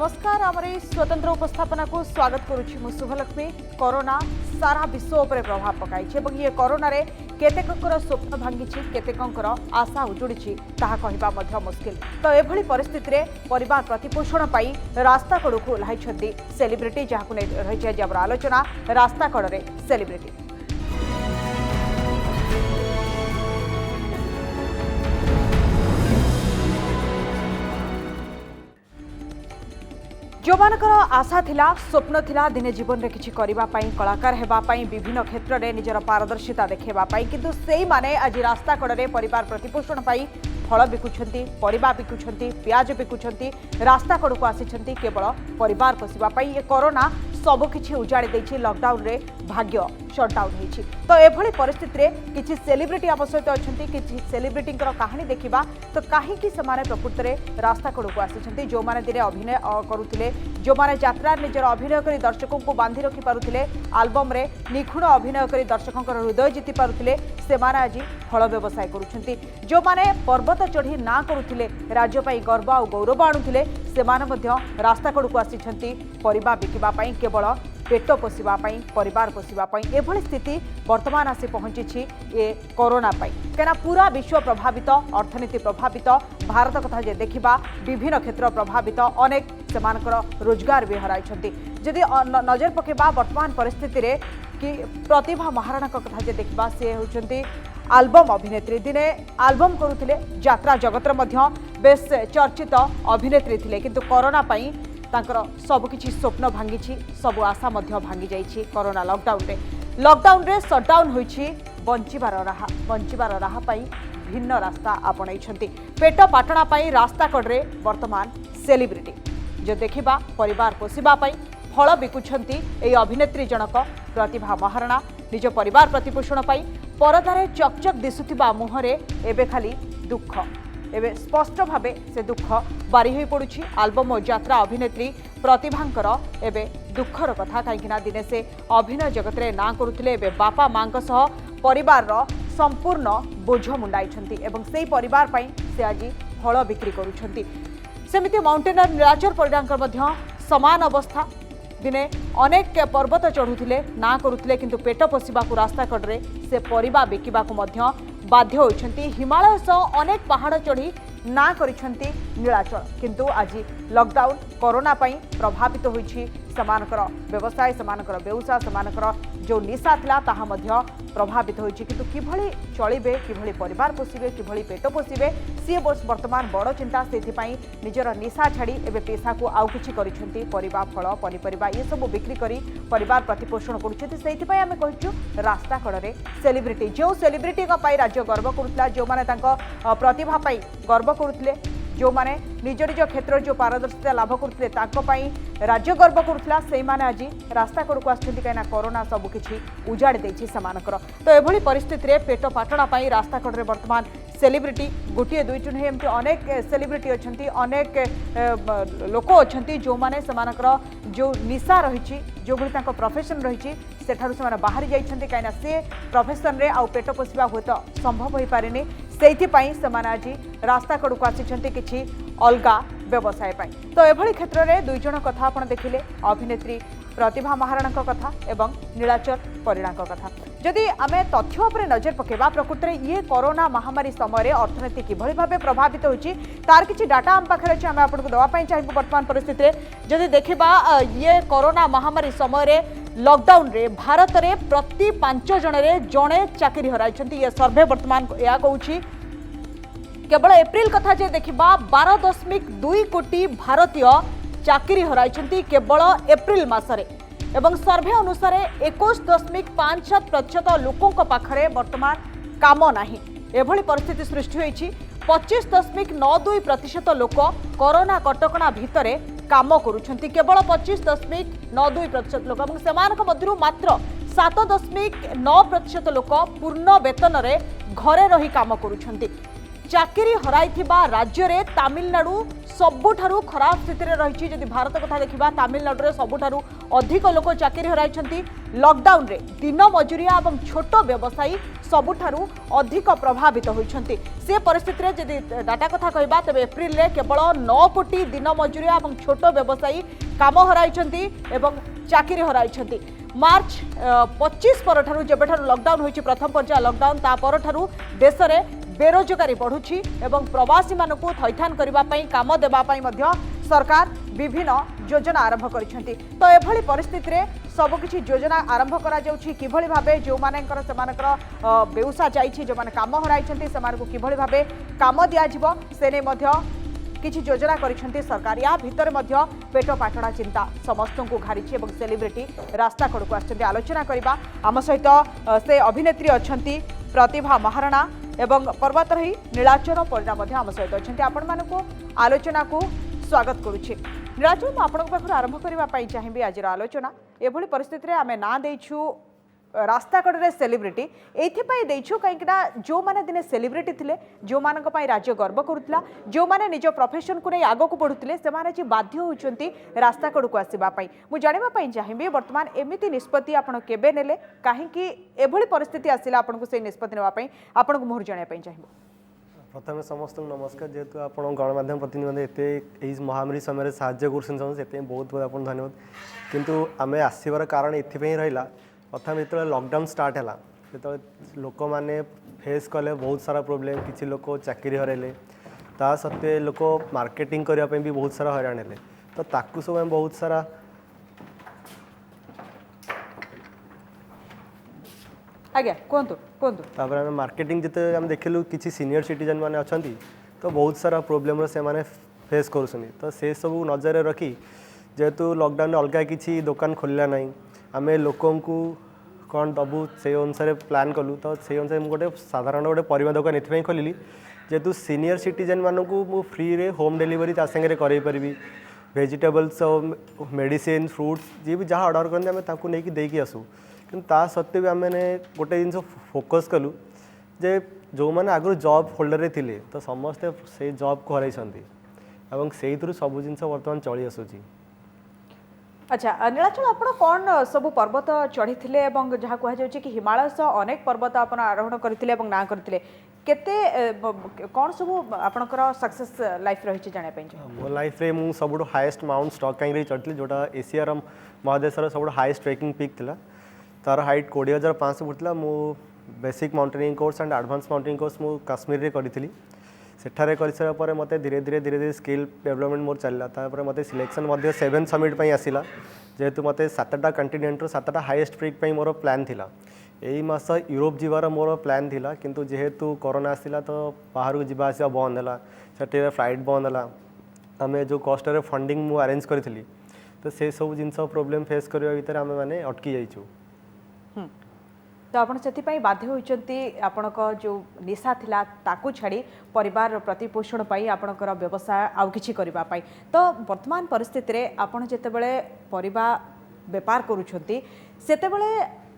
नमस्कार आमर स्वतंत्र उपस्थापना को स्वागत करुच्ची मु शुभलक्ष्मी। कोरोना सारा विश्व उपर प्रभाव पकाई ये कोरोना रे केतेकर स्वप्न भांगी केतेकर आशा उजुड़ी ताहा कहबा मध्य मुश्किल। तो एभली परिस्थिति रे परिवार प्रतिपोषण पाई रास्ता कड़ को ओह्लाइछन्ती सेलिब्रिटी जहां रही आज आलोचना रास्ता कड़ रे सेलिब्रिटी। जो मानकर आशा थिला स्वप्न थिला दिने जीवन रे किछि करिबा पई कलाकार हेबा पई विभिन्न क्षेत्र रे निजर पारदर्शिता देखैबा पई किंतु सेही माने आज रास्ता कड़े परिवार प्रतिपोषण पई फल बिकुछंती परिबा बिकुछंती प्याज बिकुछंती रास्ता कड़ को आसीछंती केवल परिवार पोषिबा पई। ये कोरोना सब किछि उजाड़ी दैछि लॉकडाउन रे भाग्य शटडाउन होइछि। तो एभली परिस्थिति रे किछि सेलिब्रिटी आम सहित अछंती किछि सेलिब्रिटी कहानी देखिबा तो काहे कि समाने प्रकृत रे रास्ता कड़ को आसीछंती जो माने दिने अभिनय करुथिले जो माने यात्रा निजर अभिनय करी दर्शकों को बांधि रखि पारुथिले आल्बम रे निखुण अभिनय करी दर्शकों हृदय जीति पारुथिले सेमाने आज फल व्यवसाय करुछंती। जो माने पर्वत चढ़ी ना करुथिले राज्य पई गर्व और गौरव आणुथिले सेमाने मध्य रास्ता कड़ को आसीछंती परिबा बिकिबा पई केवल पेट पोषिबा पई परिवार पोषिबा पई। एभली स्थिति वर्तमान आसी पहुंची ये कोरोना पई केना पूरा विश्व प्रभावित अर्थनीति प्रभावित भारत कथा जे देखिबा विभिन्न क्षेत्र प्रभावित अनेक सेमानकर रोजगार भी हराइछंती। जदि नजर पकेबा वर्तमान परिस्थिति रे कि प्रतिभा महाराणा कथा जे देखिबा से होचंती आल्बम अभिनेत्री दिने आल्बम करुथिले यात्रा जगत रे मध्य बेस चर्चित अभिनेत्री थिले किंतु कोरोना पई तांकर सब किछि स्वप्न भांगी सब आशा मध्य भांगी जाइछि। कोरोना लॉकडाउन रे शटडाउन होइछि बंचिबार राह पई भिन्न रास्ता आपणाइछंती पेट पाटणा पई रास्ता कड़े वर्तमान सेलिब्रिटी जो देखिबा परिवार पोषिबा पई फल बिकुछंती एई अभिनेत्री जनक प्रतिभा महाराणा निज परिवार प्रतिपोषण पई परदारे चकचक दिसुथिबा मुहरे एबे खाली दुख एबे स्पष्ट भावे से दुख बारी होई पड़ुछि। आल्बम और यात्रा अभिनेत्री प्रतिभांकर एबे दुखर कथा कहीं दिने से अभिनय जगत रे ना करुथिले एबे बापा मां सह परिवार रो संपूर्ण बोझ मुंडाइछंती एवं सेही परिवार पई से आज फल बिक्री करुछंती। सेमिति माउंटेनर नीलाचल परिडांकर मध्य समान अवस्था दिने अनेक पर्वत चढ़ुथिले ना करुथिले किंतु पेट पोषिबा को रास्ता कड़े से परिबा बिकिबा को मध्य बाध्य होइछंती। हिमालय सह अनेक पहाड़ चढ़ी ना करिछंती नीलाचल किंतु आज लॉकडाउन कोरोना पई प्रभावित होइछि समानकर व्यवसाय समानकर व्यवसाय समानकर जो निशा थिला ताहा मध्य प्रभावित होइछि किंतु किभली चलिबे किभली परिवार पोषिबे किभली पेट पोषिबे सी वर्तमान बड़ चिंता सेथि पई निजर निशा छाड़ी एबे पेशा को आउ किछि करिछंती परिबा फल पनिपरिबा ये सब बिक्री करी परिवार प्रतिपोषण करुछंती। सेथि पई आमे कहिछु रास्ता कड़े सेलिब्रिटी जो सेलिब्रिटी का पई राज्य गर्व करुतला जो माने तांको प्रतिभा पई गर्व करुतले जो माने निज निज क्षेत्र जो पारदर्शिता लाभ करते राज्य गर्व करुला से माने आज रास्ता कड़ को आसछंती कहीं कोरोना सब किछि उजाड़ी देछि समानकर। तो एभली परिस्थिति रे पेट पाटणा पई रास्ता कड़े वर्तमान सेलिब्रिटी गोटे दुईट नुहे एमती अनेक सेलिब्रिटी अच्छी अनेक लोक अच्छी जो माने समानकर जो निशा रही जो भली तांको प्रोफेशन रही सेठारु से बाहरी जाइछंती कहीं से प्रोफेशन रे आउ पेट पोषिबा हुए तो संभव हो पारेनी सेइथिपाई समाने आज रास्ता कड़ को आसिछंती किछि अलगा व्यवसाय पाई। तो एभली क्षेत्र में दुई जण कथा आपण देखिले अभिनेत्री प्रतिभा महाराणा कथा एवं नीलाचल परिणा कथा। जदि आमे तथ्य उपरे नजर पकेबा प्रकृत में ये कोरोना महामारी समय अर्थनीति किभली भावे प्रभावित होइछि तार किछि डाटा आम पाखरे अछि आमे आपनको दवा पई चाहिबो। वर्तमान परिस्थिति जदि देखिबा ये कोरोना महामारी समय लॉकडाउन रे भारत रे प्रति 5 जन रे जणे चाकरी हराइछंती। ये सर्वे वर्तमान या कहूछि केवल एप्रिल कथा जे देखिबा 12.2 कोटी भारतीय चाकरी हराइछंती केवल एप्रिल मासरे एवं सर्वे अनुसार 21.5% लोकों पाखरे वर्तमान काम नाही। एभली परिस्थिति सृष्टि होइछि 25.92% लोक कोरोना कटकणा भितरे काम करुछंती केवल 25.92% लोक एवं सेमानक मध्यरु मात्र 7.9% लोक पूर्ण वेतन रे घरे रही काम करुछंती। चाकरी हराइथिबा राज्य रे तमिलनाडु सबुठारु खराब स्थिति रे रही जदि भारत कथा देखिबा तमिलनाडु रे सबुठारु अधिक लोक चाकरी हराइछंती लॉकडाउन रे दिन मजुरिया एवं छोट व्यवसायी सबुठारु अधिक प्रभावित होइछंती से परिस्थिति रे जदि डाटा कथा कहबा तबे एप्रिल रे केवल 9 कोटी दिन मजुरिया एवं छोट व्यवसायी काम हराइछंती एवं चाकरी हराइछंती मार्च 25 परठारु जेबेठारु लॉकडाउन होइछि प्रथम पर्याय लॉकडाउन ता परठारु देश रे बेरोजगारी बढ़ुछि एवं प्रवासी मानकु थैथान करिबा पई काम देबा पई मध्य सरकार विभिन्न योजना आरंभ करिसेंती तो एभली परिस्थिति रे सब किछि योजना आरंभ करा जाउछि किभली भाबे जो मानकर समानकर बेउसा जाइछि जो माने काम हराइछंती समानकु किभली भाबे काम दिया जिवो से नै मध्य किछि योजना करिसेंती सरकार या भितर मध्य पेट पाटणा चिंता समस्त को घारिछि एवं सेलिब्रिटी रास्ता कड़ को आछंती आलोचना करिबा आम सहित से अभिनेत्री अछंती प्रतिभा महाराणा एवं पर्वतरही नीलाचल परिणा मध्य आम सहित अछंती आपण मानको आलोचना को स्वागत करुछि नीलाचल आपण पाखर आरंभ करबा पई चाहिबी आजिर आलोचना एभली परिस्थिति रे आमे ना देइछु रास्ता कड़े सेलिब्रिटी एथिपाई देइछु कहीं जो माने दिने सेलिब्रिटी थिले जो मानक पई राज्य गर्व करुतला जो माने निज प्रोफेशन को नै आगो को बढ़ुतिले से माने जे बाध्य होचंती रास्ता कड़ को आसीबा पई मु जानिबा पई चाहिबी वर्तमान एमिति निष्पत्ति आपण केबे नेले काहे कि एभली परिस्थिति आसिला आपण को से निष्पत्ति नेबा पई आपण को मोहर जानिबा पई चाहिबो प्रथम समस्त नमस्कार जेहेतु आप गणमाध्यम प्रतिनिधि एत महामारी समय साहाय्य कर बहुत बहुत आप धन्यवाद किंतु आम आसवर कारण ये रहा प्रथम जो लॉकडाउन स्टार्ट है जो लोक मैंने फेस कले बहुत सारा प्रोब्लेम किसी लोक चाकरी हरैले ता सत्वे लोक मार्केटिंग करने भी बहुत सारा हराण है तो ताकू सब बहुत सारा आज्ञा कहतु कहतु तापर आम मार्केटिंग जिते आम देखिलु किसी सीनियर सिटीजन मैंने अच्छा तो बहुत सारा प्रोब्लेम से माने फेस कर तो से सब नजर रखी जेहेतु लॉकडाउन अलग किसी दुकान खोलला नहीं आम लोक कौन दबू से अनुसार प्लान कलु तो से अनुसार गोटे साधारण गोटे परिवा दुकान ये खोलिली जेहेतु सीनियर सिटीजन मानू मु फ्री रे होम डिलीवरी सागर करें वेजिटेबल्स मेडिसिन फ्रूट्स जी भी जहाँ ऑर्डर करते आम नहीं देकी आसू किंतु ता सत्वे भी आम गोटे जिन फोकस कलु जे जो मैंने आगु जॉब होल्डर थे तो समस्ते से जॉब को हर से सब जिन बर्तमान चली आसूँ अच्छा नीलाचल आप कौन सब पर्वत चढ़ी जहाँ कहुच्छे कि हिमालय सह अनेक पर्वत आप आरोहण करते ना करते केते कौन सब आपणकर सक्सेस लाइफ रही जानापी मो लाइफ रे मु सब हाईएस्ट माउंट स्टॉक कैंगरी चढ़ी जोटा एशिया महादेशर सब हाईएस्ट ट्रेकिंग पिक थिला तार हाइट 20,500 फुट था मु basic mountaineering course and advance mountaineering course मु काश्मीर रे करी सेठारे कर सारा पर मते धीरे धीरे स्किल डेवलपमेंट मोर चलला तापर मते सिलेक्शन मध्य 7 समिट पई आसिला जेहेतु मते 7टा कंटिनेंट 7टा हाईएस्ट पीक पई मोर प्लान थिला एई मास यूरोप जीवार मोर प्लान थिला किंतु जेहेतु कोरोना आसिला तो बाहर को जीवा आसिया बंद हला सेठी फ्लाइट बंद हला आमे जो कॉस्ट रे फंडिंग मु अरेंज करिथिली तो से सब जिंस प्रॉब्लम फेस करबा भीतर आमे माने अटकी जाइछु तो आपड़ से बाध्य होती आपणक जो निशा थिला ताकू छाड़ी परिवार प्रतिपोषण पाई आपणकर व्यवसाय आउ किछि करिबा पाई तो वर्तमान परिस्थिति रे आपण जेतेबेले परिबा व्यापार करूछंती सेतेबेले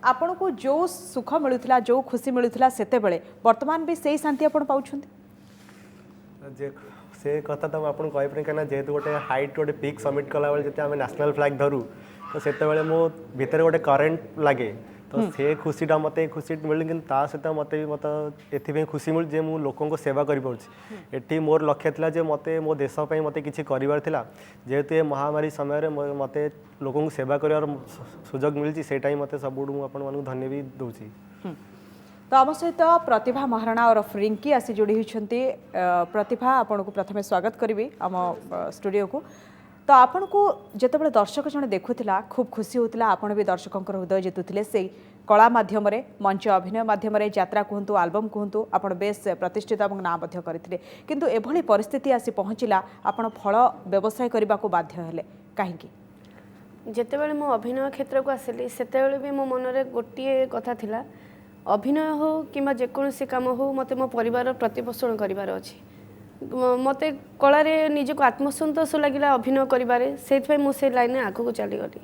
आपण को जो सुख मिलुथिला जो खुशी मिलुथिला सेतेबेले वर्तमान भी सही शांति आपण पाउछंती जे से कथा तो आपन कहि परे कना जेहेतु गोटे हाइट गोटे पिक सबमिट कला बेले जते आमे नेशनल फ्लैग धरू तो सेतेबेले मो भीतर गोटे करेंट लागे तो से खुशीटा मत खुशी मिले कि सहित मत भी खुशी मिल जे मु लोकों को सेवा करी मोर लक्ष्य था जे मत मो देशपाई मत किसी करार जेहेतु ये महामारी समय मत लोकों को सेवा कर सुजोग मिली से मत सब मुझे धन्य भी दूसरी तो आम सहित प्रतिभा महाराणा और रिंकी आसी जोड़ी होती प्रतिभा आपन को प्रथम स्वागत करी आम स्टूडियो को तो आपण को जितेबाला दर्शक जन देखुला खूब खुशी होता आपण भी दर्शकों हृदय जितुले से कला मध्यम मंच अभिनय मध्यम यात्रा कहतु आलबम कहतु आप बेस प्रतिष्ठित और ना करते किंतु एभली परिस्थिति आसी पहुँचला आपण फल व्यवसाय करने को बाध्य हेले कहीं जितेबाला मो अभिनय क्षेत्र को आसिली से भी मो मनरे गोटे कथा थिला अभिनय हो कि जेकोसी काम हो मत मो परिवार प्रतिपोषण करिवार अछि मते कलारे निजको आत्मसंतोष लगिला अभिनय करिबारे सेथि मु से लाइन आगु को चली गली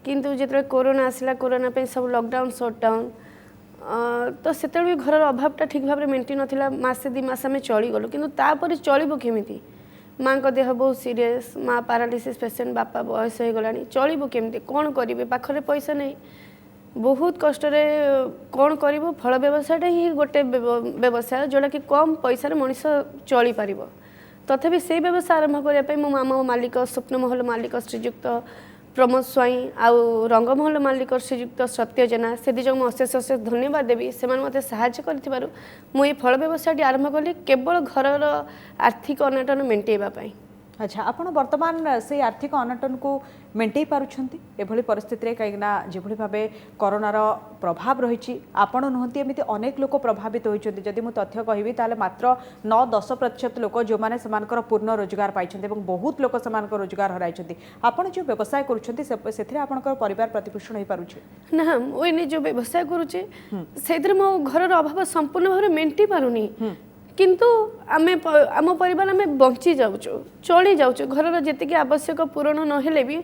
किंतु जेतरे कोरोना आसिला कोरोना पे सब लॉकडाउन शटडाउन तो सेତେବେଳେ भी घरर अभावटा ठीक भाव मेंटेन नथिला मासे 2 मास आम चलीगलु कि तापर चलबो केमिति माँ को देह बहुत सीरीयस माँ पैरालिसिस पेसेंट बापा बयस हो गला चलबो केमिति कौन करेंगे पाखरे पैसा नहीं बहुत कष्ट कौन कर फल व्यवसायटा ही गोटे व्यवसाय जोटा कि कम पैसा मनीष चली पार तथापि से व्यवसाय आरंभ करने मो मामा मालिक स्वप्नमहल मालिक श्रीजुक्त प्रमोद स्वाई आउ रंगमहल मालिक श्रीजुक्त सत्य जेना से दिज अशेष अशेष धन्यवाद देवी से मते साहाय्य कर मुझे फल व्यवसाय आरंभ कली केवल घरर आर्थिक अनटन मेन्टेवाई। अच्छा आपण वर्तमान से आर्थिक अनटन को मेंटेई पारुछंती एभली परिस्थिति रे कहिना जेभली भाबे कोरोनार प्रभाव रही आपण नुहति एमिति अनेक लोक प्रभावित होइछंती जदि मु तथ्य कहिबी ताले मात्र 9-10% लोक जो माने समानकर पूर्ण रोजगार पाइछंती एवं बहुत लोक समानकर रोजगार हराइछंती आपण जो व्यवसाय करूछंती सेथिरे आपनकर परिवार प्रतिपोषण होई पारुछे ना ओइने जो व्यवसाय करूछे सेथिरे मो घरर अभाव संपूर्ण भाबे मेंटी पारुनी किंतु आमे आम परिवार आमे बंची जाउछु चली जाउछु घरर जेतिकी आवश्यक पूरण नहेले भी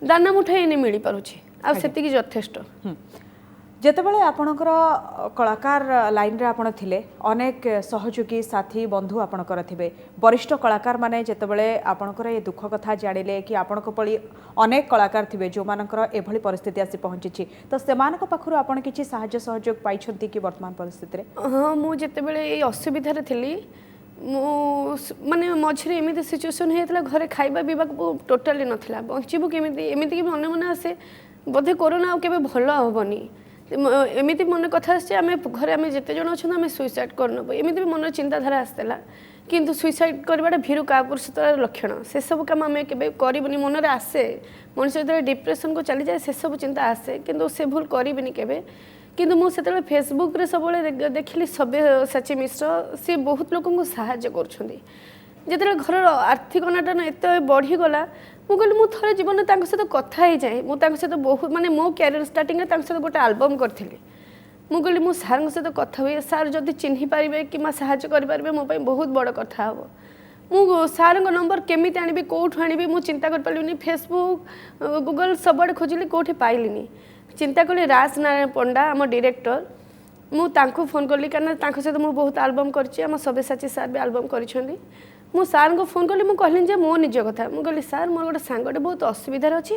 दाना मुठाई नहीं मिल पारुछि आ सेतिकी यथेष्ट जेतेबेले आपणकर कलाकार लाइन रे आपण थिले अनेक सहयोगी साथी बंधु आपणकर थिबे वरिष्ठ कलाकार माने जेतेबेले आपणकर ये दुख कथा जानिले कि आपणको पळी अनेक कलाकार थिबे जो मानकर एभली परिस्थिति आसी पहुंची तो सेमानक पाखरु आपण किछि सहाय्य सहयोग पाइछंती कि वर्तमान परिस्थिति रे हां मु जेतेबेले ए असुविधा रे थिली मु माने मझरे एमिति सिचुएशन हेतला घरे खाइबा पीबा टोटली नथिला बंचिबु केमिति एमिति कि मन मन आसे बोधे कोरोना केबे भलो होबनी एमती मन कथा आम घरे आम जिते जन अच्छा आम सुइसाइड करनब एमती भी मन चिंताधारा आसला किंतु सुइसाइड करवाटा भीरु कापुरुषतार लक्षण से सब काम आम के करबनी मन में आसे मनुष्य जो डिप्रेशन को चली जाए से सब चिंता आसे किंतु से भूल करबनी केबे किंतु मुझे फेसबुक रे सब देखिली सब्यसाची मिश्र सी बहुत लोक साहाय्य कर जिते घर आर्थिक अनाटन एत बढ़ीगला मुझे मु थे जीवन सहित कथा ही जाए मुझे सहित बहुत माने मो कैरियर स्टार्टिंग सहित गोटे आल्बम करी मुझे मु सार सहित कथा हुए सार जदि चिन्ह पारे कि साहाय्य करेंगे मो बहुत बड़ कथा हम मु सार नंबर केमी आनी कौटू आनी मुझे चिंता कर पारि फेसबुक गूगल सबुआड़े खोजिली कौटी पाइलिनी चिंता कली राज नारायण पंडा आम डायरेक्टर मुझे फोन कली कारण सहित मुझे बहुत आल्बम कर सब्यसाची सार भी आल्बम कर मु सार को फोन कली कहली मो निज कथा मुझे कहली सार मोर गोटे सांगटे बहुत असुविधार अच्छी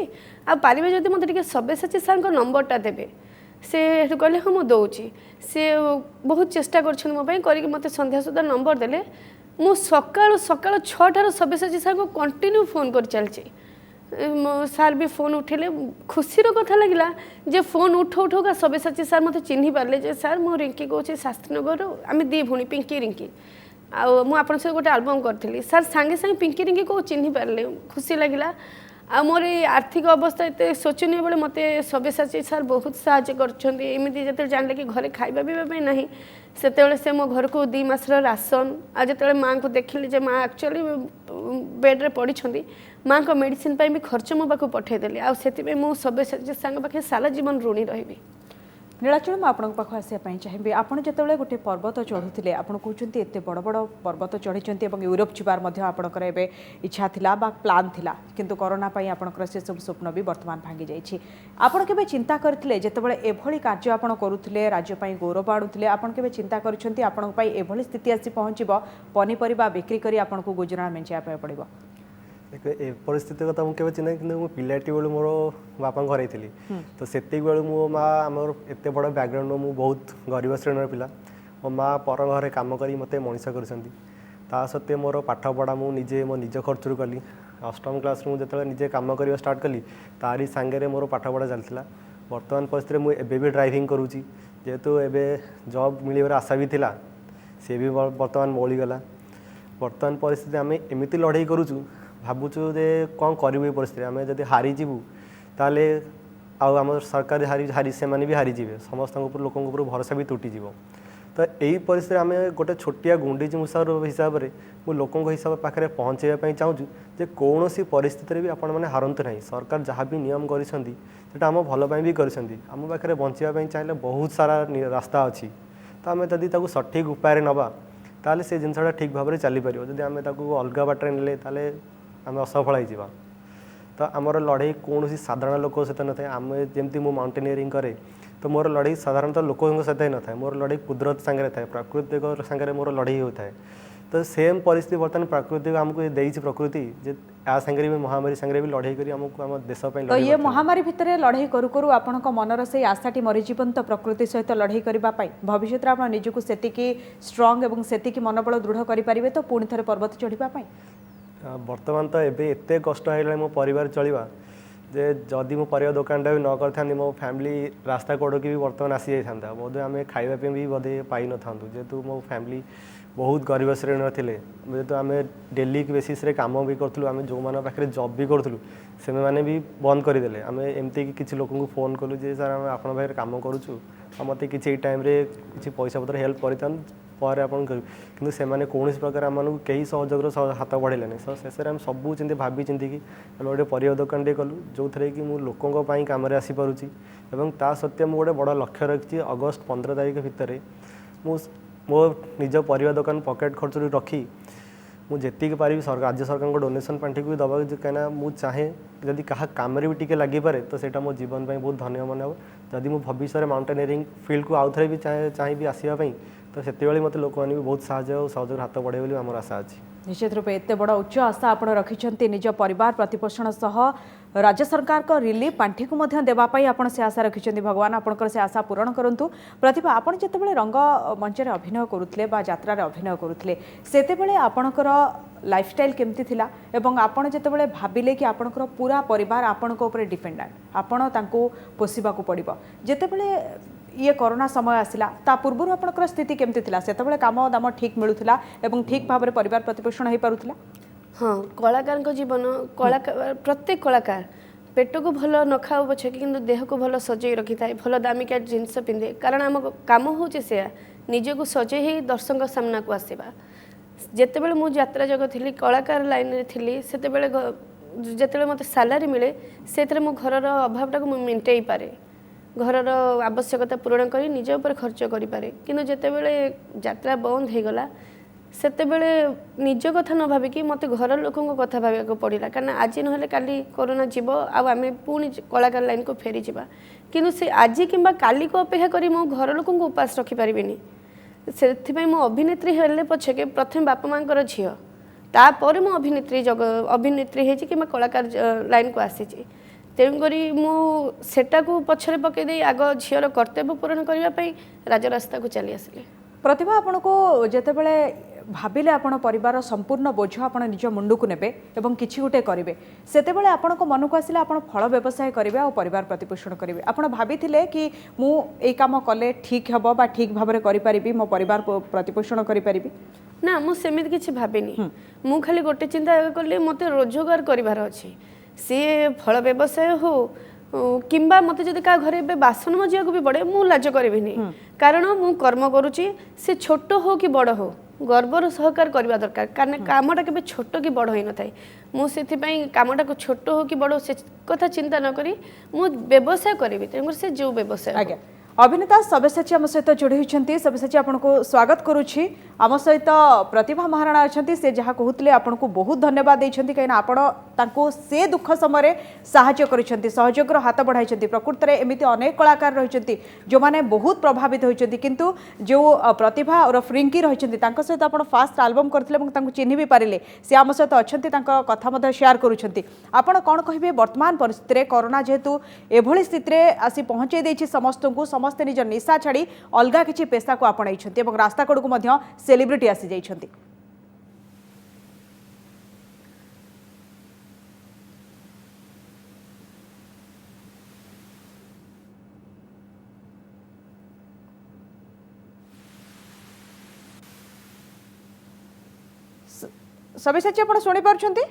आ पारे जब मत सब्यसाची सार नंबरटा देवे से कहले हाँ मुझे दौची सी बहुत चेष्टा कर मत संध्या सुधा नंबर देले मु सकाल सकाल 6टार सब्यसाची सार को कंटिन्यू फोन कर चलची सार भी फोन उठेले खुशी कथा लगे जे फोन उठो उठोका सब्यसाची सार मत चिन्ह पारे जे सार मो रिंकी कौचे शास्त्रीनगर आम दी भूणी पिंकी रिंकी आपन से गोटे आल्बम करी सार सांगे सांगे पिंकी रिंकी को चिन्ह पारे खुशी लगे आ मोर आर्थिक अवस्था एत शोचनीय बेले मत सब्यसाची सार बहुत साहाय्य करमती जो जानले कि घरे खाइबा पीवा ना से से मो घर को 2 मासर राशन आ जो माँ को देखिली जे माँ एक्चुअली बेड्रे पड़ी माँ को मेडिसिन भी खर्च मो पाक पठेदेली आती मु सब्यसाची सार पाखे सारा जीवन ऋणी रही। नीलाचल मुझे आपन पाख आसपा चाहिए आपड़ जो गोटे पर्वत चढ़ुले आप कहते एत बड़ बड़ पर्वत चढ़ी यूरोप जीवार आपणकर ए इच्छा थिला बा प्लान थिला किंतु कोरोना आपणकर से सब स्वप्न भी वर्तमान भांगी जाइए आपड़ के चिंता करते जितेबाला एभली कार्य आप करुले राज्यपाई गौरव आणुले आपड़ के चिंता कर स्थिति आसी पहुँचब पनीपरिया बिक्री कर आपको गुजराण मेंचाइवा पड़ो ए परिस्थिति कथा मुझे चिन्ह कि पिलाटी बेलू मोर बापा घर थी तो से मो माँ आमर एत बड़ बैकग्राउंड मु बहुत गरीब श्रेणी पिला मो माँ पर घर कम कर मत मनीष कर सत्वे मोर पाठ पढ़ा मुझे मो निज खर्चर कली 8म क्लास जो निजे कम कर स्टार्ट कली तारी सांगे मोर पाठ पढ़ा चलता बर्तमान परिस्थिति मुझे भी ड्राइविंग करुँची जेहेतु एवं जॉब मिलवर आशा भी थिला सी भी बर्तमान मौलीगला बर्तमान परिस्थिति आम एमती लड़ाई करुचु भावुचु जे कौन करूँ ये परिस्थिति आम जब हारीजु ताले आम सरकार हारी से भी हारीजे समस्त लोक भरोसा भी तुटीज तो यही परिस्थिति आम गोटे छोटिया गुंडीच मूषा हिसाब से मुझे लोकों हिसाब पाखे पहुँचाई चाहूँ जे कौन सी परिस्थिति भी आपण मैंने हारतु ना सरकार जहाँ भी नियम कर आम भलपाई भी करम पाखे बचाई चाहिए बहुत सारा रास्ता अच्छी तो आम जदि सठिक उपाय नवा ताले से जिनसा ठीक भाव में चली पार जदि आम अलग बाटर ने आम असफल हो तो आमर लड़ाई कौन साधारण लोक सहित न था आम जमी मु माउंटेनियरिंग करे तो मोर लड़ाई साधारणतः लोकों सहित ही न था मोर लड़ाई कुदरत सांगे थाए प्राकृतिक सांगे मोर लड़ाई होता है तो सेम परिस्थिति बर्तमान प्राकृतिक आमको देती प्रकृति जे आ सांगे भी महामारी सांगे भी लड़ाई करी आमको आम देश तो ये महामारी भितर लड़ाई करू करू आपनक मनर से आशाटी मरीजीवन तो प्रकृति सहित लड़ाई करने भविष्य में आप निजक से स्ट्रंग और से मनोबल दृढ़ करेंगे तो पुणी थे पर्वत चढ़ापी बर्तमान तो एबे एते कष्ट है मो परिवार चलवा जे जदि मो परिया दुकानटा भी न कर मो फैमिली रास्ता कड़क भी बर्तमान आसी जाता बोधे आम खाइबा भी बोधे पाई न था जेहेतु मो फैमिली बहुत गरीब श्रेणी थे जेहेतु आम डेली बेसीस काम भी करूँ आम जो मान पाखे जॉब भी करूँ से मैंने भी बंद करदे आम एमती किसी लोक फोन कलु जे सर आम आप काम करुँ मत कि टाइम किसी पैसा पत्र हेल्प कर आपन कि कौन प्रकार आम कहीं सहयोग हाथ बढ़ेलानी सो शेष आम सब चिंती भाभी चिंतिकी आम गोटे परिया दुकान टे कलु जो थे कि मुझे लोकों कम आसीपी ता सत्वे मुझे गोटे बड़ लक्ष्य रखी अगस्त 15 तारीख भितर मो निज परिया दुकान पकेट खर्च रखी मुझे पारि राज्य सरकार डोनेशन पांठी को भी दबा कहीं मुझे चाहे जदि क्या कम भी टिके लगे पारे तो सेटा मो जीवन में बहुत धन्य मन हो जदि मो भविष्य में माउंटेनियरिंग फील्ड को आउ थे भी चाहिए आसवाई तो से मत लोक मैंने भी बहुत सहयोग हाथ बढ़े आम आशा अच्छी निश्चित रूपे एत बड़ उच्च आशा आप रखिंट निज परिवार प्रतिपोषण सह राज्य सरकार को रिलीफ पांठी को देवाई आप से आशा रखिंट भगवान आपंकर से आशा पूरण करूँ प्रतिभा आपड़ जिते रंग मंच अभिनय करुले यात्रा अभिनय करुले से आपणकर लाइफस्टाइल केमती थिला एवं आपण जिते भाविले कि आपणकर पूरा परिवार आपण डिपेंडेंट आपण पोषा पड़ो जिते ये कोरोना समय आसला ता पूर्व आपंकर स्थिति केमती थिला सेतबेले काम दाम ठीक मिलुथिला एवं ठीक भाव में परिवार प्रतिपोषण हो पारुथिला हाँ कलाकार जीवन कलाकार प्रत्येक कलाकार पेट को भल न खाओ पछे कि देह को भल सजई रखी था भल दामिका जिनस पिंधे कारण आम कम हूँ से निजक सजई ही दर्शक सामना को आसवा जितेबाला मुझे यात्रा जगत थी कलाकार लाइन थी जिते मत सालारी मिले से मो घर अभावटा को मेन्टेई पारे घर आवश्यकता पूरण कर निज उपर खर्च करें कि जितेबाला यात्रा बंद हो गला सेतेबेले निज कथा न भाविकी मत घर लोकों कथा भाविक पड़ा कारण आज ना काली कोरोना जीव आम पुणी कलाकार लाइन को फेरी जावा कि से आज कि काली को अपेक्षा कर मो घर लोक उपास रखिपारे से मो अभिनेत्री हेल्ले पछे प्रथम बापा माँ झील तापर मो अभिनेत्री है कि कलाकार लाइन को आसी तेणुक मुझा को पछरे पकईदे आग झीर कर्तव्य पूरण करने राजरास्ता को चली आसिले प्रतिभा आपण को जितेबाला भाविले आपण परिवार संपूर्ण बोझ आपण निज मुंडू को नेबे एवं किछि गुटे करिवे सेतेबेले आपण को मन को आसिले आपण फल व्यवसाय करिवे और परिवार प्रतिपोषण करिवे आपण भाबिथिले कि मु ए काम कले ठीक हबो बा ठीक भाबरे करि परिबी मो परिवार प्रतिपोषण करि परिबी ना मु सेमित किछि भाबिनी मु खाली गोटे चिंता करले मते रोजगार करिवार अछि से फल व्यवसाय हो किंबा मत जदि का घरे बासन मजिया को भी पड़े मु लाज करी कारण मु कर्म करुच्ची से छोट हो कि बड़ हो गर्वर सहकार करवा दरकार कारण कामटा के छोट कि बड़ हो न था मुझे कामटा को छोट हो कि बड़ से कथा चिंता न करी मु व्यवसाय करी तेणुकर से जो व्यवसाय आज्ञा अभिनेता सब्यसाची आम सहित जोड़ी होती सब्यसाची आपन को स्वागत करुच्ची आम सहित प्रतिभा महाराणा अच्छा से जहाँ कहते आपन को बहुत धन्यवाद देते कहीं आपड़ से दुख समय साहाय्य कर सहयोग हाथ बढ़ाई प्रकृत में एमती अनेक कलाकार रही जो मैंने बहुत प्रभावित होती किंतु जो प्रतिभा और फ्रिंकी रही सहित आप फास्ट आलबम करते चिन्ह भी पारे सी आम सहित अच्छा कथा सेयार करुँच कौन कहे वर्तमान परिस्थिति में कोरोना जेहेतु एभली स्थित आसी पहुँचे समस्त को समस्ते निज निशा छाड़ी अलग किसी पेशा को आपणाई रास्ता कड़ को सेलिब्रिटी आसी जाइछन्ति सब्यसाची आप शुणी पार्छन्ति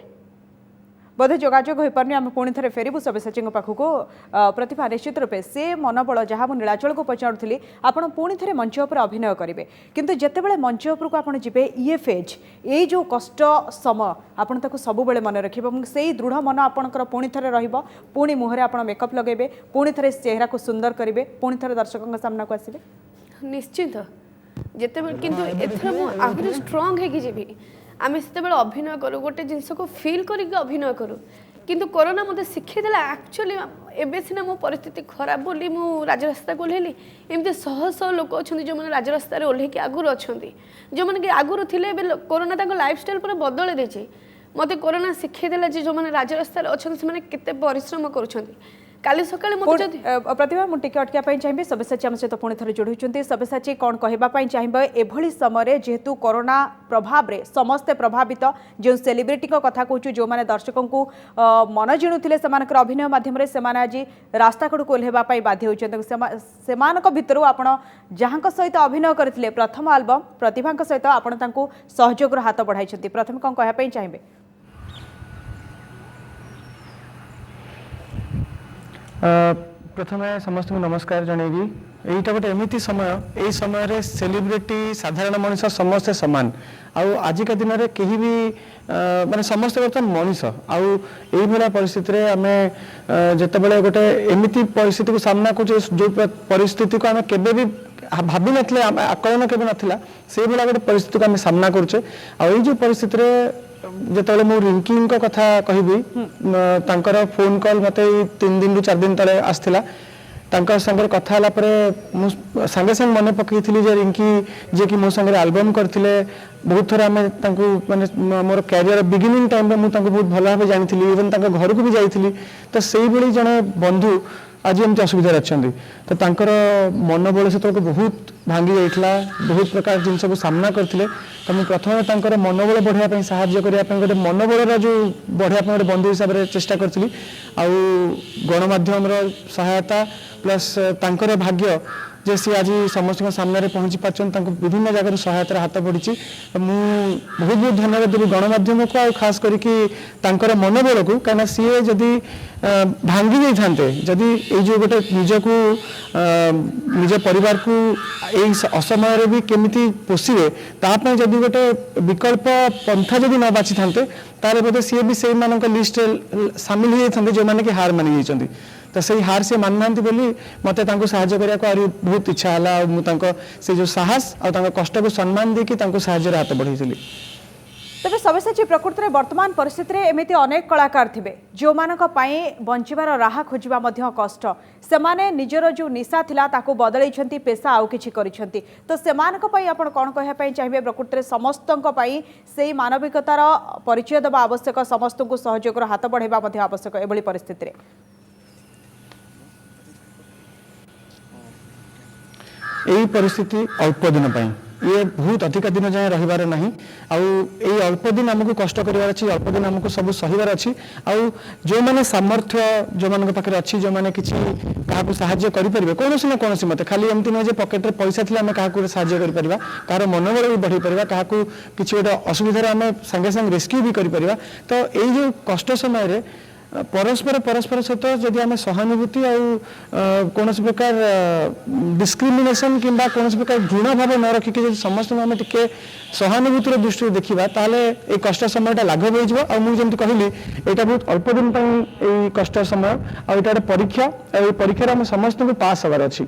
बोधे जोगाजोग हो पारनी आम पुणी थे फेरबू सब्यसाची पाखक प्रतिभा निश्चित रूपे से मनोबल जहाँ मुझे नीलाचल को पचारूली आपड़ पुणी थे मंच उपर अभिनय करेंगे किंतु जितेबाला मंच उपरको आप जी ये फेज ये जो कष्ट समय आपड़ ताको सब मन रखिए से दृढ़ मन आपंकर पुणी थे पुणी मुहरे आप मेकअप लगेबे पुणी थे चेहरा को सुंदर करेंगे पुणी थे दर्शकों सामना को आसबे निश्चित जिते किंतु एथर मु आहुरी स्ट्रांग है कि जीवी आम से अभिनय करूँ गोटे जिनस को फिल करके अभिनय करूँ କିନ୍ତୁ କରୋନା ମୋତେ ଶିଖେଇ ଦେଲା ଆକ୍ଚୁଆଲି ଏବେ ସିନା ମୋ ପରିସ୍ଥିତି ଖରାପ ବୋଲି ମୁଁ ରାଜରାସ୍ତାକୁ ଓହ୍ଲେଇଲି ଏମିତି ଶହ ଶହ ଲୋକ ଅଛନ୍ତି ଯେଉଁମାନେ ରାଜରାସ୍ତାରେ ଓହ୍ଲେଇକି ଆଗରୁ ଅଛନ୍ତି ଯେଉଁମାନେ କି ଆଗରୁ ଥିଲେ ଏବେ କରୋନା ତାଙ୍କ ଲାଇଫଷ୍ଟାଇଲ୍ ପୁରା ବଦଳେଇ ଦେଇଛି ମୋତେ କରୋନା ଶିଖେଇ ଦେଲା ଯେ ଯେଉଁମାନେ ରାଜରାସ୍ତାରେ ଅଛନ୍ତି ସେମାନେ କେତେ ପରିଶ୍ରମ କରୁଛନ୍ତି କାଲି ସକାଳେ ମୋତେ ଯଦି ପ୍ରତିଭା ମୁଁ ଟିକେ ଅଟକିବା ପାଇଁ ଚାହିଁବି ସବ୍ୟସାଚୀ ଆମ ସହିତ ପୁଣି ଥରେ ଯୋଡ଼ୁଛନ୍ତି ସବ୍ୟସାଚୀ କ'ଣ କହିବା ପାଇଁ ଚାହିଁବେ ଏଭଳି ସମୟରେ ଯେହେତୁ କରୋନା ପ୍ରଭାବରେ ସମସ୍ତେ ପ୍ରଭାବିତ ଯେଉଁ ସେଲିବ୍ରିଟିଙ୍କ କଥା କହୁଛୁ ଯେଉଁମାନେ ଦର୍ଶକଙ୍କୁ ମନ ଜିଣୁଥିଲେ ସେମାନଙ୍କର ଅଭିନୟ ମାଧ୍ୟମରେ ସେମାନେ ଆଜି ରାସ୍ତା କଡ଼କୁ ଓହ୍ଲାଇବା ପାଇଁ ବାଧ୍ୟ ହେଉଛନ୍ତି ସେମାନଙ୍କ ଭିତରୁ ଆପଣ ଯାହାଙ୍କ ସହିତ ଅଭିନୟ କରିଥିଲେ ପ୍ରଥମ ଆଲବମ୍ ପ୍ରତିଭାଙ୍କ ସହିତ ଆପଣ ତାଙ୍କୁ ସହଯୋଗର ହାତ ବଢ଼ାଇଛନ୍ତି ପ୍ରଥମେ କ'ଣ କହିବା ପାଇଁ ଚାହିଁବେ प्रथमे समस्त नमस्कार जनइबी यहीटा गोटे एमती समय यही समय सेलिब्रिटी साधारण मनीष समस्ते सामान आजिका दिन में कहीं भी माने समस्ते बर्तमान मनीष आउ परिस्थिति रे आमे जेतेबेले गोटे एमती परिस्थिति को सामना कर जो परिस्थिति को आमे केबे भी भाभी नथिले आकलन केबे नथिला से भला गोटे परिस्थिति को आमे सामना करछे जो परिस्थिति रे जेतेबेले मु रिंकी कथा कहबी तांकर फोन कॉल मते 3 दिन रु 4 दिन तले आस्थिला तांकर संगे कथा हला परे मु संगे संग मने पकईथिली जे रिंकी जे कि मो संगे एल्बम करथिले बहुत थोड़ा आमे तांको माने मोर कैरियर बिगिनिंग टाइम रे मु तांको बहुत भला भाबे जानिथिली इवन तांको घर को भी जाइथिली तो सेही बेली जने बंधु आज एमती असुविधा अच्छा तो तांकर मनोबल से तो बहुत भांगी जाइथिला बहुत प्रकार जिनस को सामना करथिले तो मुझे प्रथम तांकर मनोबल बढ़ाई साहाय्य करने गोटे मनोबल जो बढ़ाई गोटे बंधु हिसाब से चेष्टा करी गणमाध्यम सहायता प्लस तांकर भाग्य जे सी आज समस्त सामने पहुँची पार्चन विभिन्न जगह सहायतार हाथ बढ़ी मु बहुत बहुत धन्यवाद देवी गणमाध्यम को आ खास करके मनोबल को कहीं सी जदि भांगी नहीं था जदि ये गोटे निजको निज परिवार को यही असमय भी केमिति पोषिबे तापे जदि गोटे विकल्प पंथा जदि न बाची थांते ताले बोधे सी भी से मानक लिस्ट सामिल हो जाते जो मैंने कि हार मानि जाइछन्ति तो सही हार से मान ना बोली मत साहाय्य करने को बहुत इच्छा है मुझे जो साहस और कष्ट को सम्मान देकी साहाय्य हाथ बढ़ाई तेज सब्यसाची प्रकृति में वर्तमान परिस्थिति में एमती अनेक कलाकार थे जो मानक बंचार राह खोजा कष्ट से निजर जो निशा थिला ताको बदलई पेशा आउ कि तो से आप कौन कहना चाहिए प्रकृति में समस्त से मानविकतार परिचय देवा आवश्यक समस्त को सहयोग हाथ बढ़ावा आवश्यक एभली परिस्थिति में यही परिस्थिति अल्प दिन ये बहुत अधिक दिन जाए रहिबार नहीं आउ अल्प दिन आमको कष्ट करार अच्छी अल्प दिन आमको सब सहिबार अच्छी आउ जो मैंने सामर्थ्य जो मान पाखे अच्छी जो मैंने किसी क्या साहाय्य करें कौन ना कौन मत खाली एमती नुहे पकेट रे पैसा थी आम क्या साहाय्य कर कहार मनोबल भी बढ़ाई पार क्या किसी गोटे असुविधा आम सागे सागे रेस्क्यू भी कर तो यही जो कष्ट समय परस्पर परस्पर सहित जदि आम सहानुभूति कौन प्रकार डिस्क्रिमिनेशन किंबा कौन प्रकार घृणा भाव न रखिक समस्त आम टे सहानुभूतिर दृष्टि देखा ताले ये कष्ट समय लाघव हो मुझे कहली यहाँ बहुत अल्प दिन पर कष्ट समय आईटा परीक्षा परीक्षार आम समस्त को पास हबार अच्छी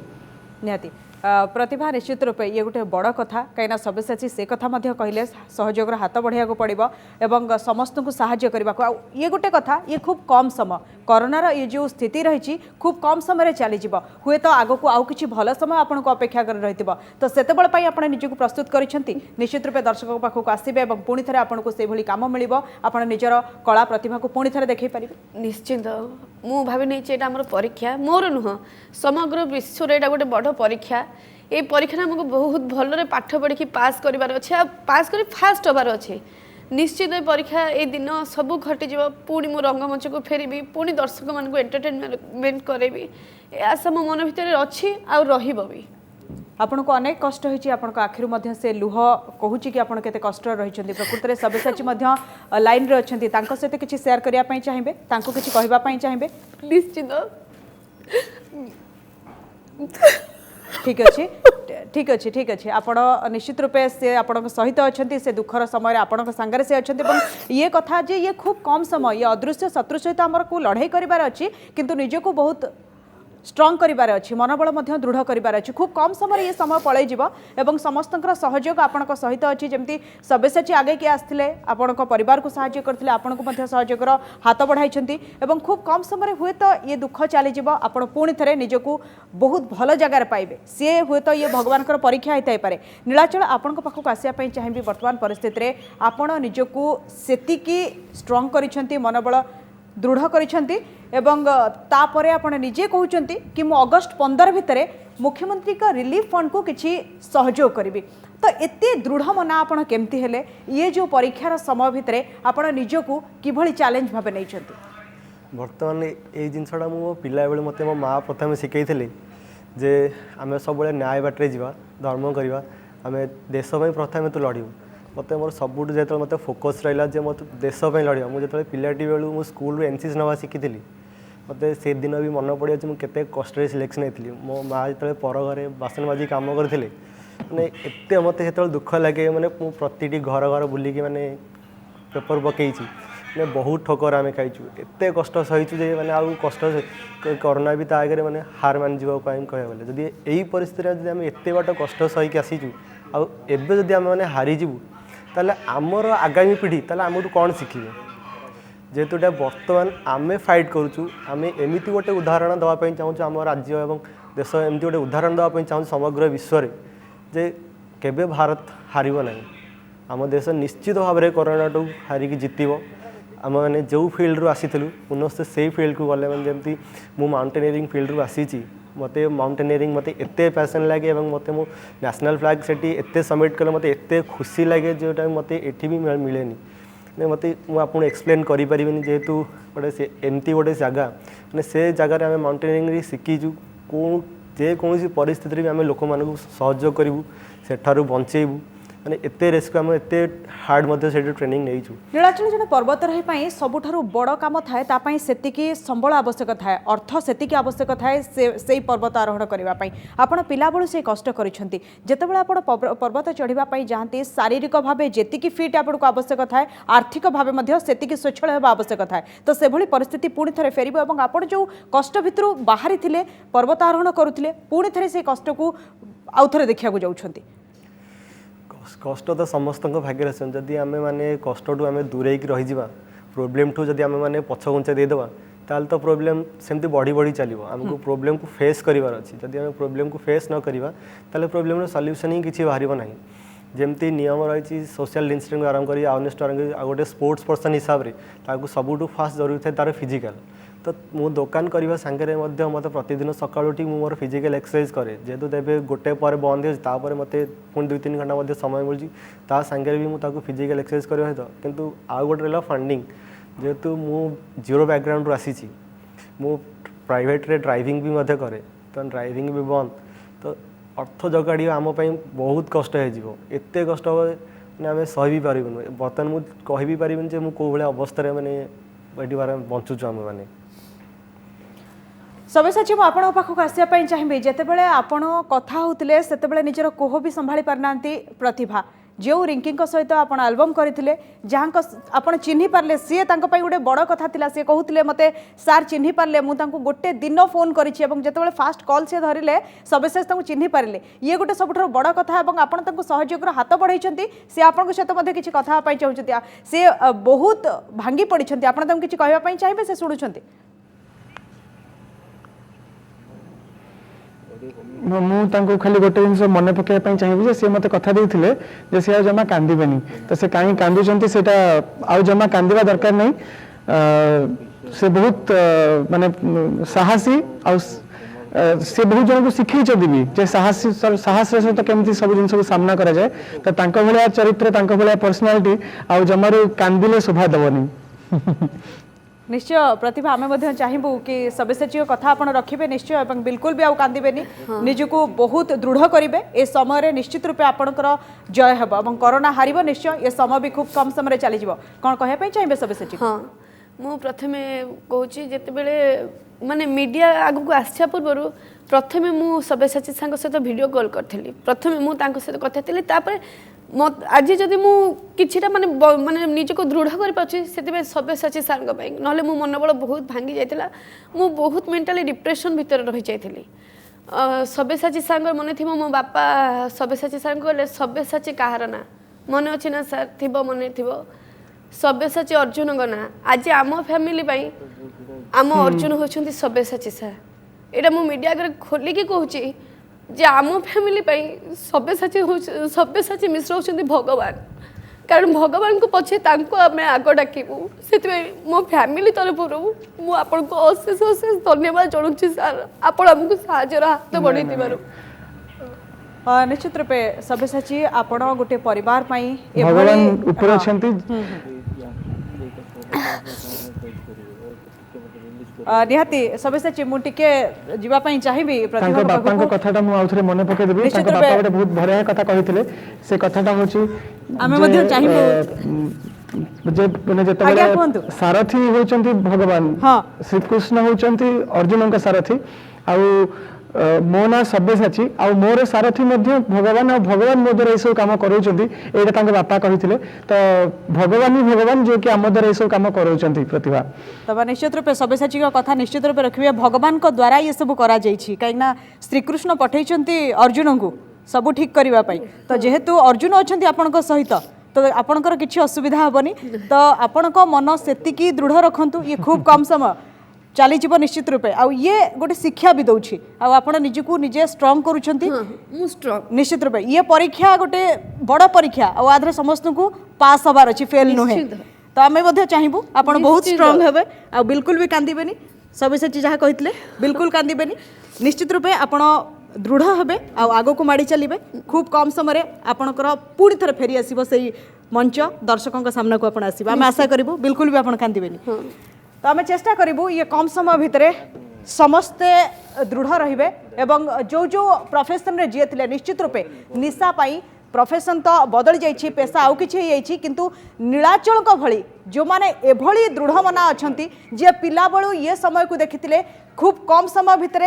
निहाती प्रतिभा निश्चित रूपे ये गोटे बड़ कथा कहीं सब्यसाची से कथा कहले सहयोग हाथ बढ़ाया पड़ो एवं समस्त को साहाय्य करने को ये गोटे कथा ये खूब कम समय कोरोनार ये जो स्थिति रही खूब कम समय चली हुए तो आग को आउ कि भल समय आपको अपेक्षा कर रही तो से आप निजक प्रस्तुत करिसेंती निश्चित रूपे दर्शकों पाखक आसबे पुणी थे आपको से भली काम मिल आप निजर कला प्रतिभा को पुणी थे देखई पारे निश्चिंत मु भावी नहीं आम परीक्षा मोर नुह समग्र विश्व एटा गोटे बड़ परीक्षा ये परीक्षा आमको बहुत भलरे पाठ पढ़ी पास करार अच्छे पास कर फास्ट हबार अच्छे निश्चित परीक्षा ये दिन सब घटीज पुणी मो रंगमंच को फेरबी पुणी दर्शक मान एंटरटेनमेंट करेबी आशा मो मन भितर अच्छी भी आपन को अनेक कष्ट होइछि आपन को आखिर मध्य से लुह कहूछि कि आपन केते कष्ट रहिछन्ती प्रकृति रे सब्यसाची मध्य लाइन रे अछन्ती तांको सहित किछि शेयर करिया पई चाहिबे तांको किछि कहबा पई चाहिबे निश्चित ठीक अच्छे आपण निश्चित रूपे से आपण सहित अच्छा से दुखर समय आपण सांगे से अच्छा ये कथा जे ये खूब कम समय ये अदृश्य शत्रु सहित आमर को लड़ाई करार अच्छी किंतु निजको बहुत स्ट्रंग करिबार अछि मनोबल मध्य दृढ़ करिबार अछि खूब कम समय ये समय पळै जिवो एवं समस्तंकर सहयोग आपनक सहित अछि जेमती सब्यसाची आगे के आस्थिले आपनक परिवार को सहाय्य करथिले आपनक मध्य सहयोगर हाथ बढ़ाइछंती एवं खूब कम समय हुए तो ये दुख चली जिवो आपण पुणी थरे निजको बहुत भल जगार पाइबे सी हुए तो ये भगवान परीक्षा होता पारे नीलाचल आपण पाखक आसापी चाहिए वर्तमान परिस्थिति रे आपण निजको सेतिकी स्ट्रंग करिसेंती मनोबल दृढ़ करिसेंती एवं तापरे आपण निजे कहउचंती कि मु अगस्त 15 भितरे मुख्यमंत्री का रिलीफ फंड को किछि सहयोग करिवि तो एते दृढ़ मना आपण केमती हेले ये जो परीक्षार समय भितरे आपण निजको किभली चैलेंज भाबे नै छथि बर्तमान ये जिनसटा मो पिला बेले मते मो माँ प्रथम शिखई जे आम सब न्याय बाटे जा धर्म करवा आम देश प्रथम तू लड़ू मत मोर सबुठ जो मत फोकस रहा जे मत देश लड़वा मुझे जो पिलाटी बेलू मु स्कूल एनसीसी नवा शिखी मत से दिन भी मन पड़े मुझे कष्ट सिलेक्शन होती मो माँ जो पर घरे बासन बाजी कम करते मैंने एत मत जो दुख लगे मैंने प्रति घर घर बुलिकी मैंने पेपर पकई मैंने बहुत ठोकर आम खाइचु एत कष्ट सहीचु जे मैंने आउ कष्ट कोरोना भी आगे मैंने हार मान जावाई कह गले जदि यही परिस्थिति आम एत बाट कष्ट सहीकि आसीचु आबे जदि आम मैंने हारीजु ताले आमर आगामी पीढ़ी ताले आमठू कौन शिखे जेहेतु बर्तमान आम फाइट करुचु आम एमती गोटे उदाहरण देवाई चाहूँ आम राज्य और देश एमती गोटे उदाहरण देवाई चाहूँ समग्र विश्व जे केबे भारत हारिब ना आम देश निश्चित भाव में कोरोना टू हारिकी जितब आम मैंने जो फिल्ड रू आसी पुनः से फिल्ड को गले मैंने जमी मु माउंटेनियरिंग फिल्ड रू आसी मत माउंटेनियरिंग मत एत पैसन लगे मत मो नेशनल फ्लैग से एत सबमिट कले मत एत खुशी लगे जोटा मत एटी भी मिले मत मुझे एक्सप्लेन करें जेहेतु गोटे एमती गोटे जगह मैंने से जगार आम माउंटेनियरिंग शिखीचु कौन जेकोसी परिस्थिति भी आम लोक मानक सहयोग करूँ सेठारू बंचेबू माने एते रिस्क आम एते हार्ड मध्य से ट्रेनिंग नहीं छु नीलाचल जन पर्वतारोही पई सबुठारु बड़ काम थाए ता पई सेतिकी संबल आवश्यक थाए अर्थ सेतिकी आवश्यक थाए से पर्वत आरोहण करबा पई आपण पिला बळु से कष्ट करिसंती जेतेबेले आपण पर्वत चढ़िबा पई जाहंती शारीरिक भाबे जेतिकी फिट आपण को आवश्यक थाए आर्थिक भाबे मध्य सेतिकी स्वच्छल हेबा आवश्यक थाए तो से भली परिस्थिति पुणी थरे फेरिबो एवं आपण जो कष्ट भितरु बाहरी थिले पर्वत आरोहण करुथिले पुणी थरे से कष्ट को आउथरे देखिया को जाउछंती कष्ट तो समस्त भाग्य जदि आम मैंने कष्ट टू आम दूरे रही प्रोब्लेम ठू जदि आम मैंने पछ घुंचा देदेबा ताल तो प्रोब्लेम सेमती बढ़ी बढ़ी चलो आमको प्रोब्लेम को फेस करार अच्छी जदि आम प्रोब्लेम को फेस न करवा ताले प्रोब्लेम सल्यूशन ही किसी बाहर ना जमती नियम रही सोशल डिस्टेंस आरंभ कर अवेयरनेस आरंभ गोटे स्पोर्ट्स पर्सन हिसाब से सबुठ फास्ट जरूरी थे तार फिजिकल तो मु दुकान करने सांगे मत प्रतिदिन सका उठी मोर फिजिकल एक्सरसाइज करे जेहेतु तेरे गोटे पर बंद होपर मत पुणी 2-3 घंटा समय मिलता सांगे भी मुझे फिजिकल एक्सरसाइज करवा सहित किंतु आउ गोटे रहा फंडिंग जेहेतु मु जीरो बैकग्राउंड आसी मु प्राइवेट रे ड्राइविंग भी करे तो ड्राइविंग भी बंद तो अर्थ जगाड़ी आम बहुत कष्ट हो एत कष्ट मैंने आम सही भी पारूँ बर्तमान मुझे कह भी पारिनी जे मुझे भाया अवस्था मैंने ये बंचुचु आम मैंने सब्यसाची आपण पाखक आसापी चाहिए जितेबाला आपण कथा होते से निजर कोह भी संभाली पारना प्रतिभा जो रिंकी सहित आप एल्बम करते जहाँ आप चिन्ह पारे सी गोटे बड़ कथा था सी कहते मत सार चिन्ह पारे मुझे गोटे दिन फोन करते फास्ट कल सी धरले सब्यसाची चिन्ह पारे ये गोटे सब बड़ कथा आप सहयोग हाथ बढ़ाई सी आप सहित किसी कथा चाहते सी बहुत भांगी पड़ते आपड़ किसी कहवाई चाहिए से शुणुंट मु खाली गोटे जिन मन पकड़ चाहिए सी मत कथा देते सी जमा कांदे तो से कहीं कांदुंट से आउ जमा कांदा दरकार नहीं से बहुत माने साहसी आ से बहुत जन को शिखई भी जे साहस सहित केमती सब जिन को सामना करा जाए तो भाया चरित्र भाया पर्सनालीटी आ जमारू कांदिले शोभा दबनी निश्चय प्रतिभा आम चाहबू कि सब्यसाची कथा आप रखिए निश्चय बिल्कुल भी आउ कांदे निजको बहुत दृढ़ करेंगे ए समय निश्चित रूपे आपणकर जय हे और कोरोना हार निश्चय ये समय भी खूब कम समय चलीज कौन कहना चाहिए सब्यसाची हाँ मु प्रथमे कहूँ जितेबले माने मीडिया आगू आसा पूर्व प्रथमे मु सब्यसाची सहित वीडियो कॉल करी प्रथमे मु सहित कथा तापर आज जदि मु किछिटा माने माने निजको दृढ़ कर पाछि सेते सब्यसाची सारंग पई नले मो मनोबल बहुत भांगी जाइतिला मु बहुत मेंटली डिप्रेशन भीतर रहि जाइतिली सब्यसाची सारंग मने थिमो मो बापा सब्यसाची सारंग कहले सब्यसाची कहार ना मन अछि ना सर थिबो मने थिबो सब्यसाची अर्जुन गना आज आम फैमिली पई आम अर्जुन होछंती सब्यसाची सर एटा मु मीडिया कर खोली की कहूची जे आम फैमिली सब्यसाची मिश्र होती भगवान कारण भगवान को पछे आम आग डाकबू से मो फैमिली तरफ मुझे अशेष अशेष धन्यवाद जनाऊँ सर आपण आमको साहर हाथ बढ़े निश्चित रूपे सब्यसाची आपण गोटे परिवार भगवान ऊपर अछंती निहाती सब्यसाची मु टिके जीवा पई चाहिबी प्रतिभा बापा को कथाटा मु आउथरे मने पके देबी तांको बापा गोटे बहुत बढ़िया कथा कहिथिले से कथाटा होची आमे मध्ये चाहिबो जे माने जेते सारथी होचंती भगवान श्री कृष्ण होचंती अर्जुन का सारथी आउ मो ना सब्यसाची आ मोर सारथी मध्य भगवान आ भगवान मो द्वारा सब काम करूचंती एटा तांको बापा कहिथिले तो भगवान ही भगवान जो कि आम द्वारा सब काम करूचंती प्रतिभा तब निश्चित रूपे सब्यसाची कथा निश्चित रूपे रखिबे भगवान को द्वारा ये सब करा जाईछि काइना श्री कृष्ण पठैचंती अर्जुन को सब ठीक करबा पई तो जेहेतु अर्जुन अछंती आपनक सहित तो आपनकर किछि असुविधा हबनी तो आपनक मन सेतिकी दृढ़ रखंतु ये खूब कम समय चली जीव निश्चित रूपे आ ये गोटे शिक्षा भी दौछि आपण निजको निजे स्ट्रांग करूछंती निश्चित रूपे ये परीक्षा गोटे बड़ परीक्षा आधे समस्त को पास हबार अछि फेल नुहे तो आमे मध्ये चाहिबू आपण बहुत स्ट्रांग हेबे आ बिल्कुल भी कांदीबेनी सब्यसाची जहाँ कहितले बिल्कुल कांदीबेनी निश्चित रूपे आपण दृढ़ हेबे आ आगो को माड़ी चलिबे खूब कम समय आपणकर पुणी थरे फेरी आसीबो सेही मंच दर्शकों सामना को आपण आसीबो आमे आशा करिबो बिल्कुल भी आपण कांदीबेनी तो आम चेष्टा करूँ ये कम समय भितर समस्ते दृढ़ रे एवं जो जो प्रोफेशन रे जी थे निश्चित रूपे निशा पाई प्रोफेशन तो बदल जाइए पेशा आउ कि किंतु नीलाचल भली जो माने एभली दृढ़ मना अच्छा जी पिला बलू ये समय को देखी खूब कम समय भितर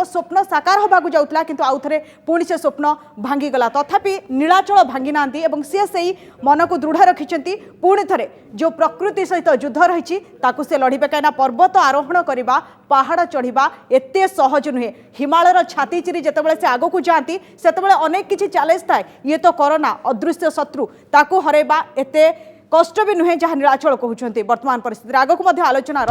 स्वप्न साकार होगा जाऊला किंतु आउ थे पुणी से स्वप्न भांगीगला तथापि नीलाचल भांगी ना सी से मन को दृढ़ रखिंट पुणी थे जो प्रकृति सहित युद्ध रही से लड़े कहीं पर्वत आरोहण करने पहाड़ चढ़ा एत सहज नुहे हिमालयर छाती चिरी जिते से आग को जाती से अनेक किसी चैलेंज थाए ये तो कोरोना अदृश्य शत्रु ताकू हरैबा एते कष्ट भी नुहे जहाँ नीलाचल कहते वर्तमान परिस्थिति आगक आलोचना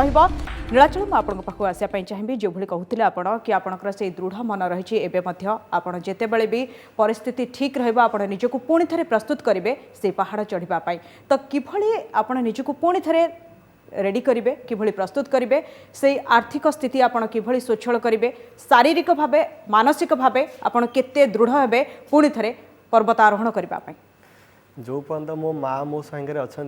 नीलाचल मुझे पाखु आसापी चाहिए जो भाई कहते आप कि आपंकर से दृढ़ मन रही एवं जितेबले भी परिस्थिति ठीक रहा निजक पुणी थे प्रस्तुत करेंगे से पहाड़ चढ़ापी तो किभली आप निजक पुणी थे रेडी करेंगे किभली प्रस्तुत करेंगे से आर्थिक स्थिति आप किभली स्वच्छल करेंगे शारीरिक भाव मानसिक भाव आप केते दृढ़ हे पुणी थे पर्वत आरोहण करने जो पर्यंत मो माँ मो सांगे अच्छा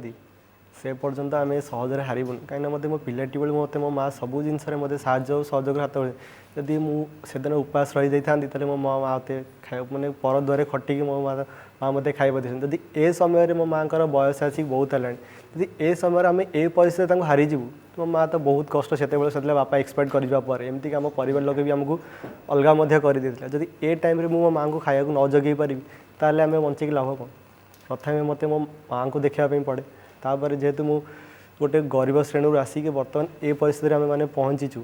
से पर्यंत आम सहजरे हारूँ कहीं मत मो पिलाटी बेलू मत मो माँ सब जिन मत सहयोग हाथ बढ़े जदि मुझे उपास रही जाता मो माँ मत खाए मैंने पर द्वारे खटिकी मो माँ मत खाइबा दे जदि ए समय मो माँ बयस आसिक बहुत है जदि ए समय आम ए परिस्थिति हारीजु मो माँ तो बहुत कष्ट से बापा एक्सपेक्ट करने एमती आम परिवार लोग भी आमको अलग कर जदि ए टाइम मो माँ को खाया न जगै पारि ताल आम बंचिक लाभ कौन प्रथम मत मो माँ को देखापी पड़े तापर जेहेतु मु गोटे गरीब श्रेणी आसिक बर्तमान ए परिस्थिति आम मैंने पहुँचीचु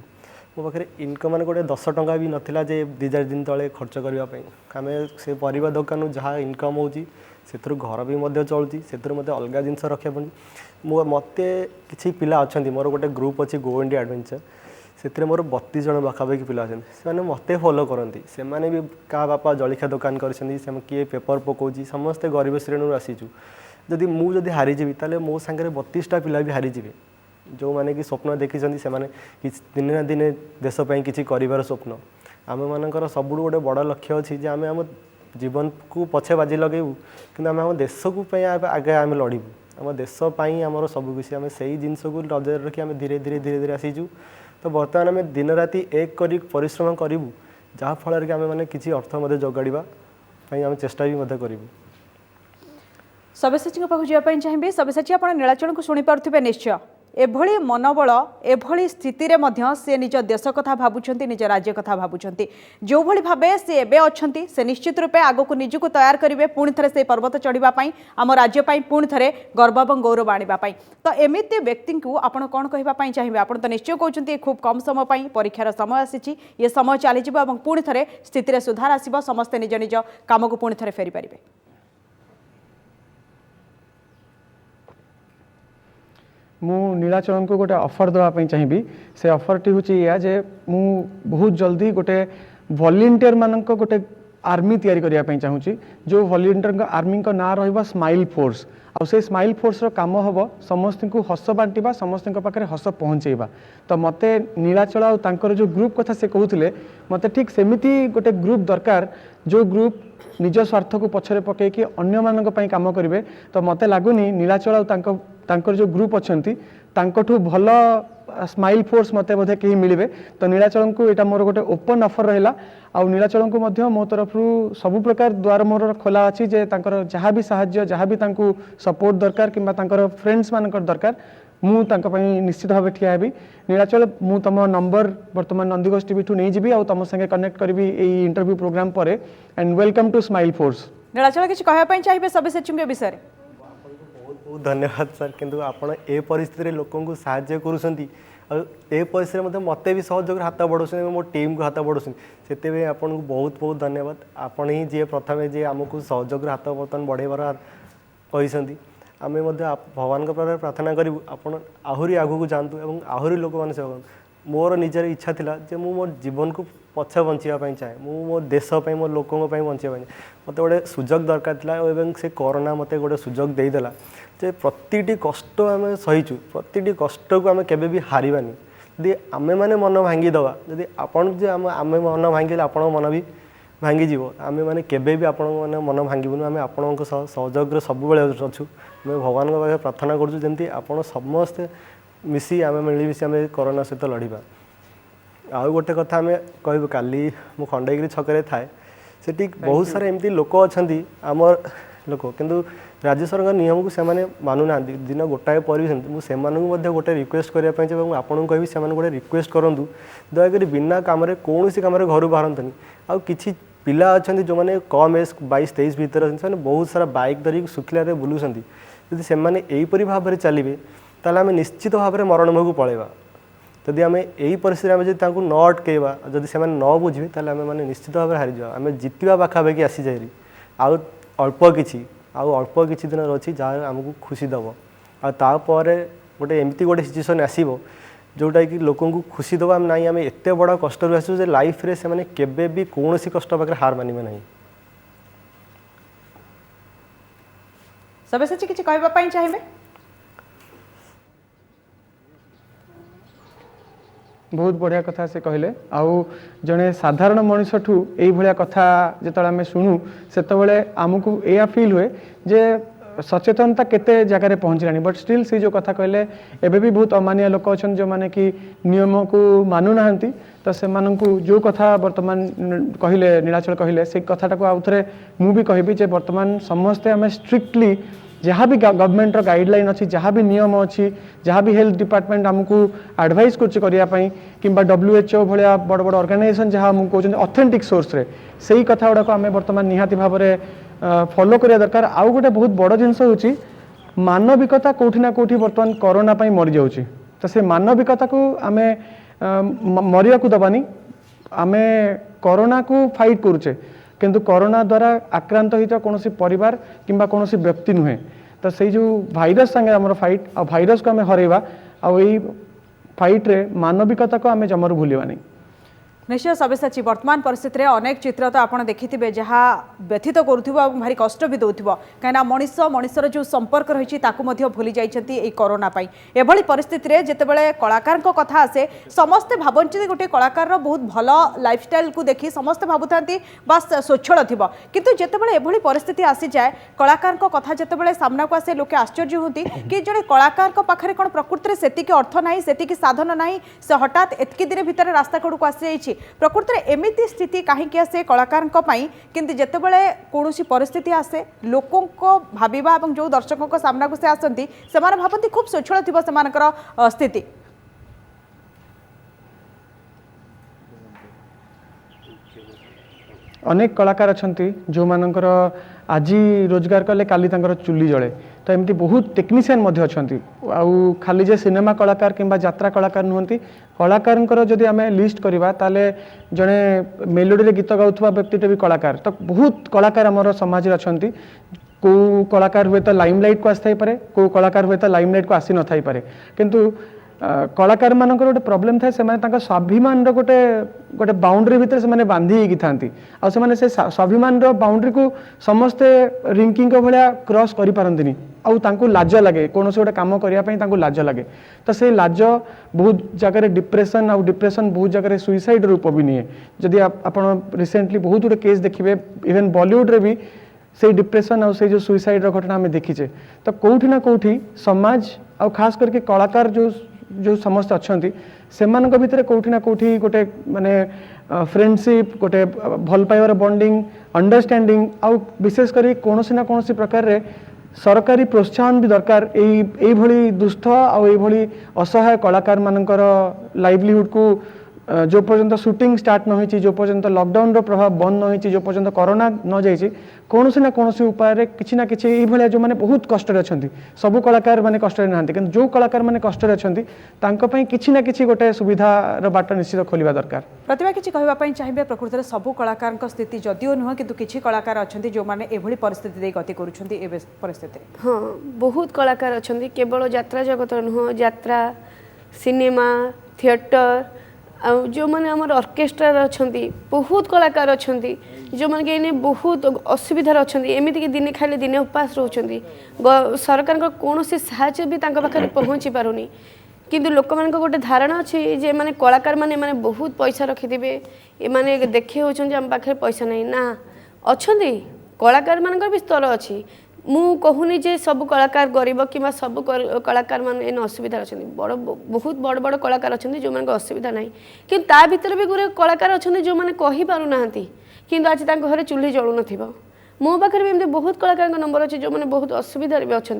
मो पाखे इनकम मैंने गोटे 10 टंका भी नाला जे 2-4 दिन तले खर्च करने आम से परिवा दुकान जहाँ इनकम होती घर भी चलुची से अलग जिनस रखा मत कि पिला अच्छा मोर गोटे ग्रुप अच्छी गो इंडिया एडवेंचर से मोर 32 जन पाखापाखि पिला अच्छा से मत फॉलो करती से भी क्या बापा जलिखा दुकान कर किए पेपर पकाउची समस्ते गरीब श्रेणी आसीचु जदि मुझे हारीजी ताले मो सांगे 32टा पिला भी हारीजी जो मैंने कि स्वप्न देखी से दिन ना दिन देशपाई किसी कर स्वप्न आम मानकर सब गोटे बड़ लक्ष्य अच्छी जे आम आम जीवन को पछे बाजी लगेबू कि आम देश को आगे आम लड़ू आम देशपाई आमर सबकि आम से जिनस को नजर रखी आम धीरे धीरे धीरे धीरे आसीचु तो बर्तमान आम दिन राति एक कर परिश्रम करूँ जहाँफल कि आम मैंने किसी अर्थ जगाड़ा आम चेष्टा भी करूँ सब्यसाची पाखु जावाई चाहिए सब्यसाची आप नीलाचल को शुणी पारे निश्चय एभली मनोबल एभली स्थिति रे मध्य से निज देश कथा भाबुछंती निज राज्य कथा भाबुछंती जो भली भाबे से एबे अछंती से निश्चित रूपे आगो को निजुको तैयार करिवे पुणी थरे से पर्वत चढ़िबा पई आम राज्य पई पुणी थरे गर्व एवं गौरव आनिबा पई तो एमिति व्यक्ति को आपण कोन कहिबा पई चाहिबे आपण तो निश्चय कहउछंती खूब कम समय पई परीक्षार समय आसीची ये समय चली जिवो एवं पुणी थरे स्थिति रे सुधार आसीबो समस्त निज निज काम को पुणी थरे फेरी परिबे मु नीलाचल को गोटे ऑफर देवाई चाहिए से ऑफर टी हूँ या जे मु बहुत जल्दी गोटे वॉलंटियर मानक गोटे आर्मी तैयारी करने चाहूँगी जो वॉलंटियर आर्मी का ना रहा स्माइल फोर्स आउ से स्माइल फोर्स रो काम हम समस्त को हस बांटा समस्त पाखे हस पहुँचेबा तो मते नीलाचल आर जो ग्रुप कथा से कहते मते ठीक सेमिति गोटे ग्रुप दरकार जो ग्रुप निज स्वार्थ को पछरे पकईकि अन्य मानक पई काम करेंगे तो मते लगुनि नीलाचल तांकर जो ग्रुप अच्छी तांकठू भल स्माइल फोर्स मते बोधे कहीं मिले तो नीलाचल को यहाँ मोर गोटे ओपन ऑफर रहा आउ नीलाचल को मध्य मो तरफ सबु प्रकार द्वार मोर खोला अच्छी जे तांकर जहाँ भी साहाय्य जहाँ भी तांकू सपोर्ट दरकार किंबा तांकर फ्रेंड्स मानकर दरकार मु तांका पई निश्चित भाव ठिया हेबी नीलाचल मु तम नंबर वर्तमान नंदीघोष टीवी ठू नहीं जीवी आउ तम संगे कनेक्ट करी एई इंटरव्यू प्रोग्राम पर and welcome to smile force Nilachal किछ कहया पई चाहिए सब्यसाची विषय रे बहुत धन्यवाद सर किंतु आपण ए परिस्थिति लोकों को साहाय्य करूछंती ए परिस्थिति मते मते भी सहयोग हाथ बढ़ाउछन मो टीम को हाथ बढ़ाउछन सेते आपन को बहुत बहुत धन्यवाद आपण ही जे प्रथमे जे हमको सहयोग हाथ बर्तन बढ़ेबार कहिसंती आमे भगवान पाखे प्रार्थना करूँ आपण आहरी आगू को जातु और आहरी लोक मैंने सेवा करूँ मोर निजर इच्छा थिला जे मु मो जीवन को पछ बंचापी चाहे मु मो देश मो लोकों बंचापी मत गोटे सुजोग दरकार था और से कोरोना मत गोटे सुजोग देदेला जे प्रति कष्ट आम सहीचु प्रति कष्ट को आम केबे भी हारिबानी यदि आमे माने मन भांगीदवा यदि आपण जे आम मन भांगिले आपण मन भी भांगीज आम मैंने केबे भी आपण मैंने मन भांगबुन आम आपण सहयोग सब अच्छु मैं भगवान पाखे प्रार्थना करूँ जमी आपड़ समस्ते मिसी आम मिलमिशी आम कोरोना सहित लड़वा आउ गोटे कथा आम कह काली मु खंडगिरी छकरे थाए सेठी बहुत सारा एमती लोक अच्छा आम लोक किंतु राज्य सरकार नियम को सेमाने मानुना दिन गोटाए पर मुझे गोटे रिक्वेस्ट करने आपको कहि से गोटे रिक्वेस्ट करूँ दयाकोरी बिना कम कौन कम घर बाहरतनी आउ कि पिला अच्छा जो मैंने कम एज 22-23 भितर अच्छे बहुत सारा बाइक धरिक सुखिल बुलूँ यदि से यहीपरी भाव में चलिए ताल आम निश्चित भाव में मरण मुह को पलैबा जदि आम यही परिस्थिति न अटकैबा जदि से न बुझे ताल आम मैंने निश्चित भाव में हारीजा आम जितवा पाखापाखि आसी जाए आउ अल्प किसी अल्प किसी दिन अच्छी जहाँ आमको खुशी दब आपर गोटे एमती गोटे सिचुएसन आसो जोटा कि लोकों को खुशी दबा ना आम एत बड़ा कष्ट आसू जे लाइफ रे से केबे भी कौन कष्ट पाखे हार मानिबे नहीं सब्यसाची किछ कहबा पई चाहिए बहुत बढ़िया कथा से कहले आउ जड़े साधारण मनुष्यठू यही भाया कथा जो आम शुणु से आमको या फील हुए जे सचेतनता केते जगह पहुँचलानी बट स्टिल सी जो कथा कहले एबे भी बहुत अमानिया लोक अच्छा जो माने कि नियम को मानुना तो से जो कथा वर्तमान कहले नीलाचल कहले से कथाटा को आउ थे मुझे कहबी जे वर्तमान समस्ते आम स्ट्रिक्टली जहाँ भी गवर्नमेंट गाइडलाइन अच्छी जहाँ भी नियम अच्छी जहाँ भी हेल्थ डिपार्टमेंट आमको एडवाइस करने कि WHO भाया बड़ बड़ ऑर्गेनाइजेशन जहाँ आमको कहते ऑथेंटिक सोर्स रे से कथा गुड़ाक आम बर्तमान निहाती भाव में फॉलो करिया दरकार आउ गोटे बहुत बड़ जिनस होची मानविकता कोठी ना कोठी बर्तमान कोरोना पई मरि जाउची तो से मानविकता को आमे मरिया को दबानी आमे कोरोना को फाइट करूचे किंतु कोरोना द्वारा आक्रांत होता कौन परिवार किंबा कौन व्यक्ति नुहे तो से जो भाइरस संगे आम फाइट आ भाइरस को आम हरैबा आई फाइट रे मानविकता को आम जमर भूलिबानी निश्चय सब्यसाची वर्तमान परिस्थिति में अनेक चित्र तो आपड़ देखिथे जहाँ व्यथित करुवा भारी कष्ट भी दौर कहीं मनुष्यर जो संपर्क रही भूली जाइए कोरोना एभली परिस्थिति में जितेबाला कलाकार कथा आसे समस्ते भावती गोटे कलाकार बहुत भल लाइफस्टाइल को देखी समस्ते भावुता बास स्वच्छल थी किंतु जितेबाला एभली परिस्थिति आसी जाए कलाकार कथा जितेबाला सामना को आसे लोके आश्चर्य होती कि जड़े कलाकार पाखे कौन प्रकृति में सेतिक अर्थ ना सेतिक साधन ना से हठात एतकी दिन भितर रास्ता कड़ू आसी जाइए प्रकृत में एमती स्थिति कहीं आसे कलाकार किंतु जितेबाला कौन परिस्थिति आसे लोकों भाविबा जो दर्शकों को सामना को से आसती से भावती खूब स्वच्छल थी से स्थिति अनेक कलाकार अच्छा जो मानकर आज रोजगार कले काली चुली जले तो एमती बहुत टेक्नीशियन अच्छा आउ खाली जे सिनेमा कलाकार किंबा यात्रा कलाकार नुहति कलाकार जदि आम लिस्ट करवा ताले जड़े मेलोडी गीत गाउथुवा व्यक्तिटे भी कलाकार तो बहुत कलाकार आमर समाज अच्छा को कलाकार हुए तो लाइमलाइट को आसी पारे को कलाकार हुए तो लाइमलाइट को आसी न थाई पारे किंतु कलाकार मान गोटे प्रोब्लेम थाए से स्वाभिमान गोटे गोटे बाउंड्री भितर से बांधी था से स्वाभिमान बाउंड्री को समस्ते रिंकिंग भाया क्रॉस कर पारंतिनी आउ लाज लगे कौन से गोटे कम करने लाज लगे तो से लाज बहुत जगह डिप्रेशन आउ डिप्रेशन बहुत जगह सुइसाइड रूप भी निए जदि आप रिसेंटली बहुत गुटे केस देखिए इवेन बॉलीवुड रे भी से डिप्रेशन आउ से जो सुइसाइड घटना आम देखीचे तो कौटी ना कौटी समाज आउ खास करके कलाकार जो समस्त अच्छा से भितर कौटी ना कौटी गोटे माने फ्रेंडशिप गोटे भल पाइबार बॉन्डिंग अंडरस्टैंडिंग आउ विशेष कर कौन ना कौन प्रकार रे सरकारी प्रोत्साहन भी दरकार यही दुस्थ आउरी असहाय कलाकार मानकर लाइवलीहुड को जो पर्यंत शूटिंग स्टार्ट न होती जो पर्यंत लॉकडाउन रो प्रभाव बंद न होती जो पर्यंत कोरोना न जाइए कौन ना कौन उपाय किसी ना कि भाया जो मैंने बहुत कष्ट अच्छा सबू कलाकार मैंने कष्ट ना कि जो कलाकार मैंने कष्ट अच्छा किसी ना कि गोटे सुविधार बाट निश्चित खोलिया दरकार प्रतिभा किसी कहवाई चाहिए प्रकृत में सबू कलाकार स्थिति जदिओ नुह कि किसी कलाकार अच्छा जो मैंने एभली परिस्थिति गति कर हाँ बहुत कलाकार अच्छा केवल यात्रा जगत नुह यात्रा सिनेमा थिएटर जो मैंने आम ऑर्केस्ट्रा अच्छा बहुत कलाकार अच्छा जो मैंने बहुत असुविधार अच्छा एमती कि दिने खाली दिने उपास रोचे सरकार कौन से साहाय्य भी पाखे पहुँची पारुनी किंतु लोक मान गोटे धारणा अच्छी जे माने कलाकार माने माने बहुत पैसा रखिथे ये देखे होम पाखे पैसा नहीं ना अच्छा कलाकार मान भी स्तर अच्छी मु कहूनी जे सब कलाकार गरीब कि सब कलाकार मान असुविधा अच्छा बड़ बहुत बड़ बड़ कलाकार अच्छा जो मान असुविधा ना कि ता भीतर भी गोटे कलाकार अच्छा जो मैंने कहीपू ना कि आज घर चूल्ही जलू न मो पाखे भी एमती बहुत कलाकार नंबर अच्छे जो मैंने बहुत असुविधा भी अच्छा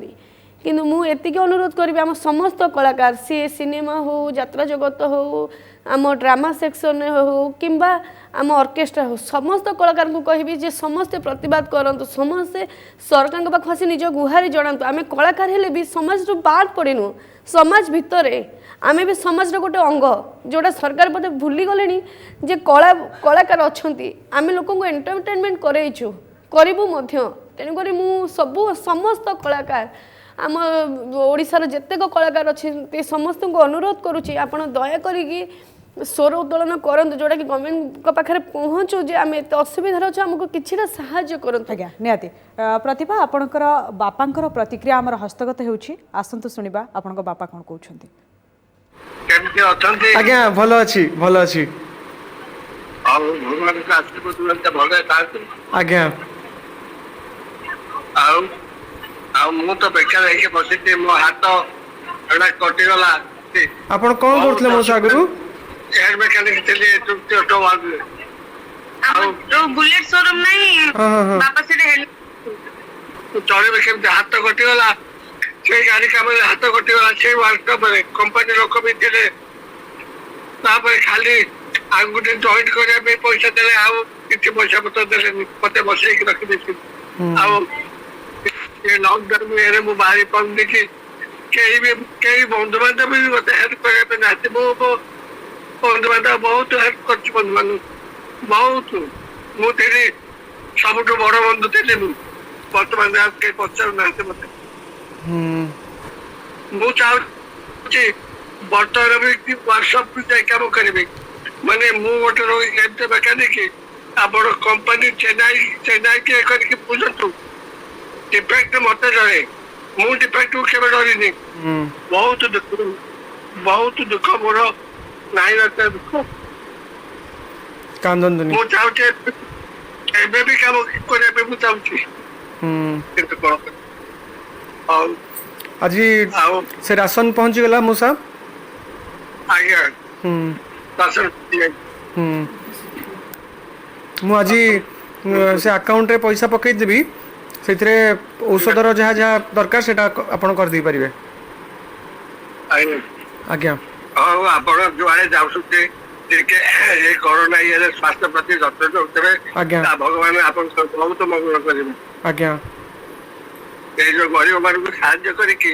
किंतु मुझे अनुरोध करी आम समस्त कलाकार सी सिनेमा हो यात्रा जगत हो आम ड्रामा सेक्शन हो किंबा आम ऑर्केस्ट्रा हो समस्त कलाकार को कहबी जे समस्ते प्रतिवाद करंतु समस्ते सरकार पाख आसी निज गुहारी जणातु आम कलाकार हेले भी समाज बाद पड़ेनु समाज भितर आम भी समाज गोटे अंग जोटा सरकार बोधे भूली गले जे कलाकार अच्छा आम लोक एंटरटेनमेंट करइछु करिबु मध्य तेणुक सबू समस्त कलाकार आम ओडिशार जेतेक कलाकार अच्छे समस्त को अनुरोध करुच्ची आपण दया करी स्वर उत्तोलन करंतु जोटा कि गवर्नमेंट पाखे पहुँचू जे आम एत असुविधार अच्छे आमको किसी साहाय्य करंतु आज्ञा निहाती प्रतिभा आपणकर बापांकर प्रतिक्रिया आमर हस्तगत होउछि आसंतु सुनिबा आपणक बापा कोन कहउछन्ती केमती अछन्ती आज्ञा भलो अछि भलो अछि आ भगवान का आशीर्वाद मिलते भले ताकि आज्ञा आ मु तो बेकार है बसिते मो हाथ एडा कटि गला आपण कोन करथले मो सागरु हेड मैकेनिक चले तो ऑटो वाल तो बुलेट शोरूम नहीं बापा से चढ़े बेके हाथ कटि गला से गाड़ी काम हाथ कटि गला से वर्कशॉप रे कंपनी लोक भी थिले तापर खाली आगुटे जॉइंट करिया पे पैसा देले आ किछि पैसा पत्र देले पते बसै के रखि देछि आ ये लॉकडाउन में एरे बाहरी पन देखी कई बंधु बांधव भी मत हेल्प करे नाते बंधु बांधव बहुत हेल्प कर बंधु बांधव बहुत मुझे सब बड़ बंधु थे बर्तमान पचार ना मत मुझे बर्तमान भी वर्कशॉप कम करी माने गोटे रोगी मेकानिक आप कंपनी चेन्नई के करके बुझतु डिफेक्ट मत डरे मु डिफेक्ट के डरनी बहुत दुख मोर नहीं रहता दुख कांदन मु चाहूचे एबे भी काम करे पे मु चाहूची किंतु कोन आज से राशन पहुंची गला मुसा आज्ञा राशन ମୁଁ ଆଜି ସେ ଆକାଉଣ୍ଟରେ ପଇସା ପକାଇଦେବି ସେଥିରେ ଔଷଧର ଯାହା ଯାହା ଦରକାର ସେଇଟା ଆପଣ କରିଦେଇ ପାରିବେ ଆଜ୍ଞା ହଉ ଆପଣ ଯୁଆଡେ ଯାଉଛନ୍ତି ଟିକେ ଏ କରୋନା ଇଏରେ ସ୍ୱାସ୍ଥ୍ୟ ପ୍ରତି ଯତ୍ନ ନେଉଥିବେ ଆଜ୍ଞା ଭଗବାନ ଆପଣଙ୍କ ବହୁତ ମଙ୍ଗଳ କରିବେ ଆଜ୍ଞା ଏଇ ଯୋଉ ଗରିବ ମାନଙ୍କୁ ସାହାଯ୍ୟ କରିକି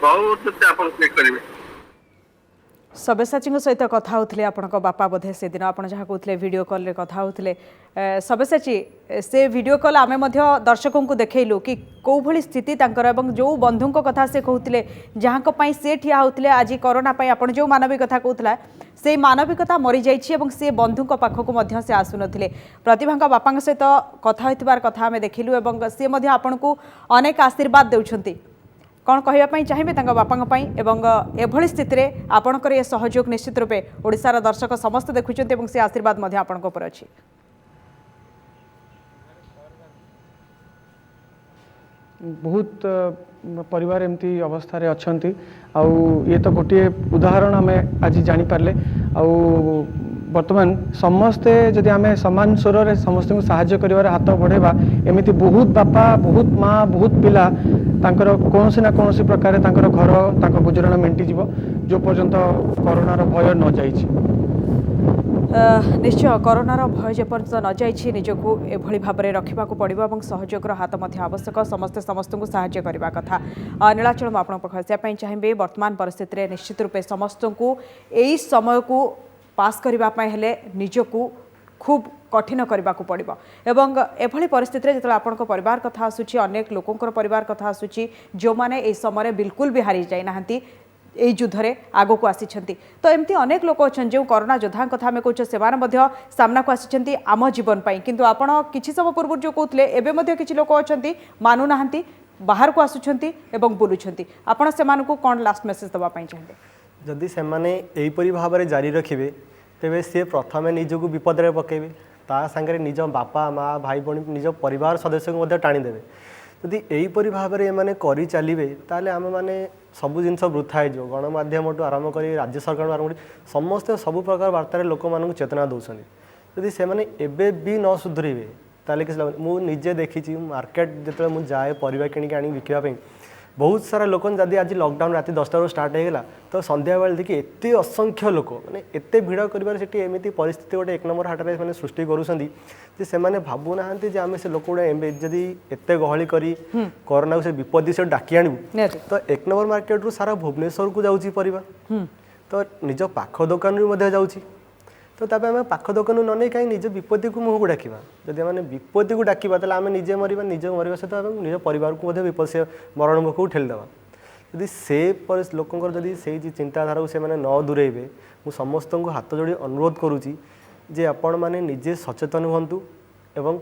ବହୁତ ଆପଣ ଇଏ କରିବେ। ସବ୍ୟସାଚୀଙ୍କ ସହିତ କଥା ହେଉଥିଲେ ଆପଣଙ୍କ ବାପା ବୋଧେ ସେଦିନ ଆପଣ ଯାହା କହୁଥିଲେ ଭିଡ଼ିଓ କଲ୍ରେ କଥା ହେଉଥିଲେ ସବ୍ୟସାଚୀ ସେ ଭିଡ଼ିଓ କଲ୍ ଆମେ ମଧ୍ୟ ଦର୍ଶକଙ୍କୁ ଦେଖେଇଲୁ କି କେଉଁଭଳି ସ୍ଥିତି ତାଙ୍କର ଏବଂ ଯେଉଁ ବନ୍ଧୁଙ୍କ କଥା ସେ କହୁଥିଲେ ଯାହାଙ୍କ ପାଇଁ ସେ ଠିଆ ହେଉଥିଲେ ଆଜି କରୋନା ପାଇଁ ଆପଣ ଯେଉଁ ମାନବିକତା କହୁଥିଲା ସେଇ ମାନବିକତା ମରିଯାଇଛି ଏବଂ ସେ ବନ୍ଧୁଙ୍କ ପାଖକୁ ମଧ୍ୟ ସେ ଆସୁନଥିଲେ ପ୍ରତିଭାଙ୍କ ବାପାଙ୍କ ସହିତ କଥା ହୋଇଥିବାର କଥା ଆମେ ଦେଖିଲୁ ଏବଂ ସେ ମଧ୍ୟ ଆପଣଙ୍କୁ ଅନେକ ଆଶୀର୍ବାଦ ଦେଉଛନ୍ତି कौन कहवाई चाहिए बापा एभली स्थिति में आपणकर ये सहयोग निश्चित रूपे ओडिशार दर्शक समस्त देखुं से आशीर्वाद आपण अच्छी बहुत परिवार एमती अवस्था रे अच्छी आउ ये तो गोटे उदाहरण आम आज जापारे बर्तमान समस्ते जदि आम सामान स्वर में समस्त को साहाय्य कर हाथ बढ़ेबा एमती बहुत बापा बहुत माँ बहुत पिला तांकर कौन ना कौन प्रकार तांकर घर तांकर गुजराण मेंटी जीव जो पर्यंत कोरोनार भय न जाइछि निश्चय कोरोनार भय जेपर्यंत न जाइछि निजको एभली भाव में रखा पड़ो और सहयोगर हाथ आवश्यक समस्ते समस्त को साहाय्य करने कथा नीलाचल मुझे आपको आसापी चाहिए वर्तमान परिस्थिति में निश्चित रूपे समस्त को यही समय को पास करने निजको खूब कठिन करने को पड़ो एवं एभली परिस्थिति में जो आपण परिवार कथा आसूची अनेक लोकंर परिवार कथा आसूची जो मैंने यह समय बिल्कुल भी हारी जाना यही युद्ध में आग को आसी तो एमती अनेक लोक अच्छा जो कोरोना योद्धा कथा आम कहे से सामना को आसी आम जीवन पर किंतु आपण किसी समय पूर्व जो कहते एवं किसी लोक अच्छा मानुना बाहर को आसुंच बुलूं आपण से कौन लास्ट मेसेज दवाई चाहिए जदि से यहीपरी भाव में जारी रखिए तेरे सी प्रथम निजक विपद में पकेबे ता सागर निज बापा माँ भाई भाई निज परिवार सदस्य को टाणीदेवे जदि यहीपरी भाव में कर चलिए ताले आम मैंने सबू जिन वृथा हो गणमाध्यम आरंभ कर राज्य सरकार आरंभ कर समस्ते सबू प्रकार वार्तार लोक मान चेतना दौरान जदि से एबे भी न सुधरवे ताले किसी मुझे देखी मार्केट जो मुझे जाए परिवार किणिक आनी बिकापी बहुत सारा लोक जदि आज लॉकडाउन रात 10टा स्टार्ट होगा तो संध्या बेले देखिए एत असंख्य लोक मैंने एत भिड़ कर एमती परिस्थिति गोटे 1 नंबर हाट में सृष्टि करुँचे भावुना आम से लोक गुड़ा जदि एत गहली कर कोरोना को से विपद से डाकी आणु तो 1 नंबर मार्केट रू सारा भुवनेश्वर को जाऊँगी परिवा तो निज पाख दुकान जाऊँगी तो आम पाख दुकान न नहीं कहीं निज विपत्ति को मुँह को डाकवा जदि आम विपत्ति को डाकवा तो आम निजे मरवा निज मरवा सहित निज परिवार को विपद से मरण मुख को ठेलीदेवा जदि से लोकंर जदि से चिंताधारा को से न दूरेबे मु समस्त को हाथ जोड़ी अनुरोध करुँची जे आपण मैंने निजे सचेतन हूँ एवं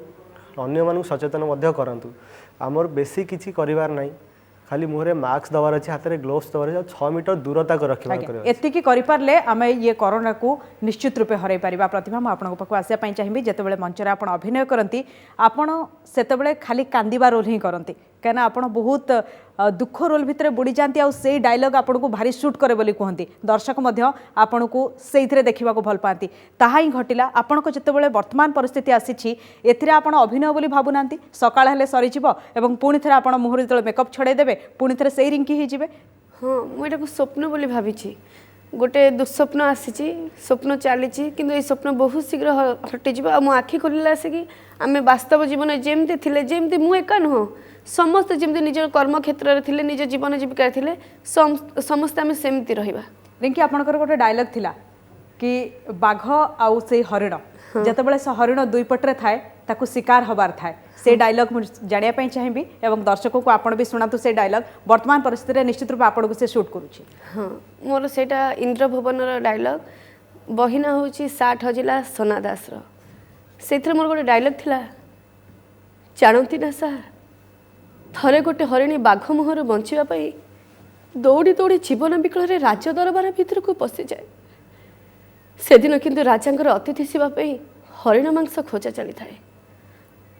अन्य मानक सचेतन करूँ आमर बेसी किसी करार ना खाली मुहरे मास्क दवार अच्छे हाथ में ग्लोव्स दवार 6 मीटर दूरता को रखा एतिकी करिपारले आमे ये कोरोना को निश्चित रूपे हरई पारिबा प्रतिभा मु आपन पाखु आसिया पई चाहिबी जेतेबेले मंचरे आपण अभिनय करंती आपण सेतेबेले खाली कांदिबा रोल ही करंती कहना आपण बहुत दुख रोल भितर बुड़ी जाती आ से डायलॉग आपन को भारी शूट करे बोली कहती दर्शक मध्य आपन को सेइथिरे देखिबा को भल पाती ताहा ही घटिला आपन को जेतेबेले वर्तमान परिस्थिति आसीछि एथिरे आपण अभिनय बोली भाबुनांती सकाळ हेले सरी जिवो एवं पुणी थरे आपण मुहरे जेतेबेले मेकअप छड़े देबे पुणी थरे सेई रिंकी ही जिवे हाँ मुझे स्वप्न बोली भावी गोटे दुस्वप्न आसी स्वप्न चली कि स्वप्न बहुत शीघ्र हटिज मो आखि खोल आसिक आम वास्तव जीवन जमती थे जमती मु एका नुह समस्ते जमती निज कर्म क्षेत्र में थे निज जीवन जीविका थे समस्ते आम सेमती रहा रिंकी आपणकर गोटे डायलॉग थिला कि बाघ आउ से हरिण जेतेबेले से हरिण दुई पटरे थाए ताकू शिकार हबार थाए से डायलॉग जानिया पई चाहिए एवं दर्शकों को आपण भी सुनातु से डायलॉग वर्तमान परिस्थिति में निश्चित रूप आपण को से शूट करूची हाँ मोर सेटा इंद्रभुवनर डायलॉग बहिना होची 60 हजिला सोना दासर सेथरे मोर गोटे डायलॉग थिला जानती ना सार थरे गोटे हरिणी बाघ मुहर बंचिबा पई दौड़ी दौड़ी जीवन विकल राज दरबार भीतर को पशि जाए से दिन किंतु राजांकर अतिथि सेवा हरिण मांस खोजा चली थाए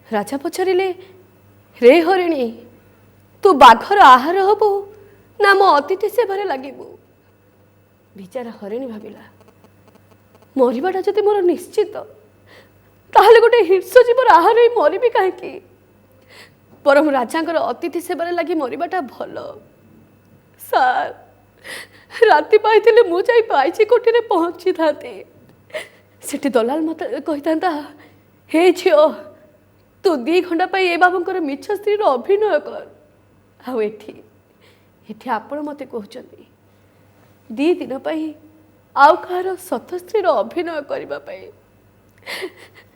राजा पचारे रे हरिणी तू बाघर आहार हबु ना मो अतिथि सेवार लगिबु बिचारा हरिणी भाविला मरवाटा जदि मोर निश्चित ताहले गोटे हिंस जीवर आहार ही मरबी कहीं परम राजांकर अतिथि सेवार लगी मरवाटा भल सार राति पाई मु जाई पाइची कोठी पहुंची था सेठी दलाल मत कही था हे झीओ तू 2 घंटा पाई ए बाबूंकर मिछ स्त्री अभिनय कर आउ एठी आपण मते कहउचंदी 2 दिन पाई आउ कहार सत स्त्री अभिनय करबा पाई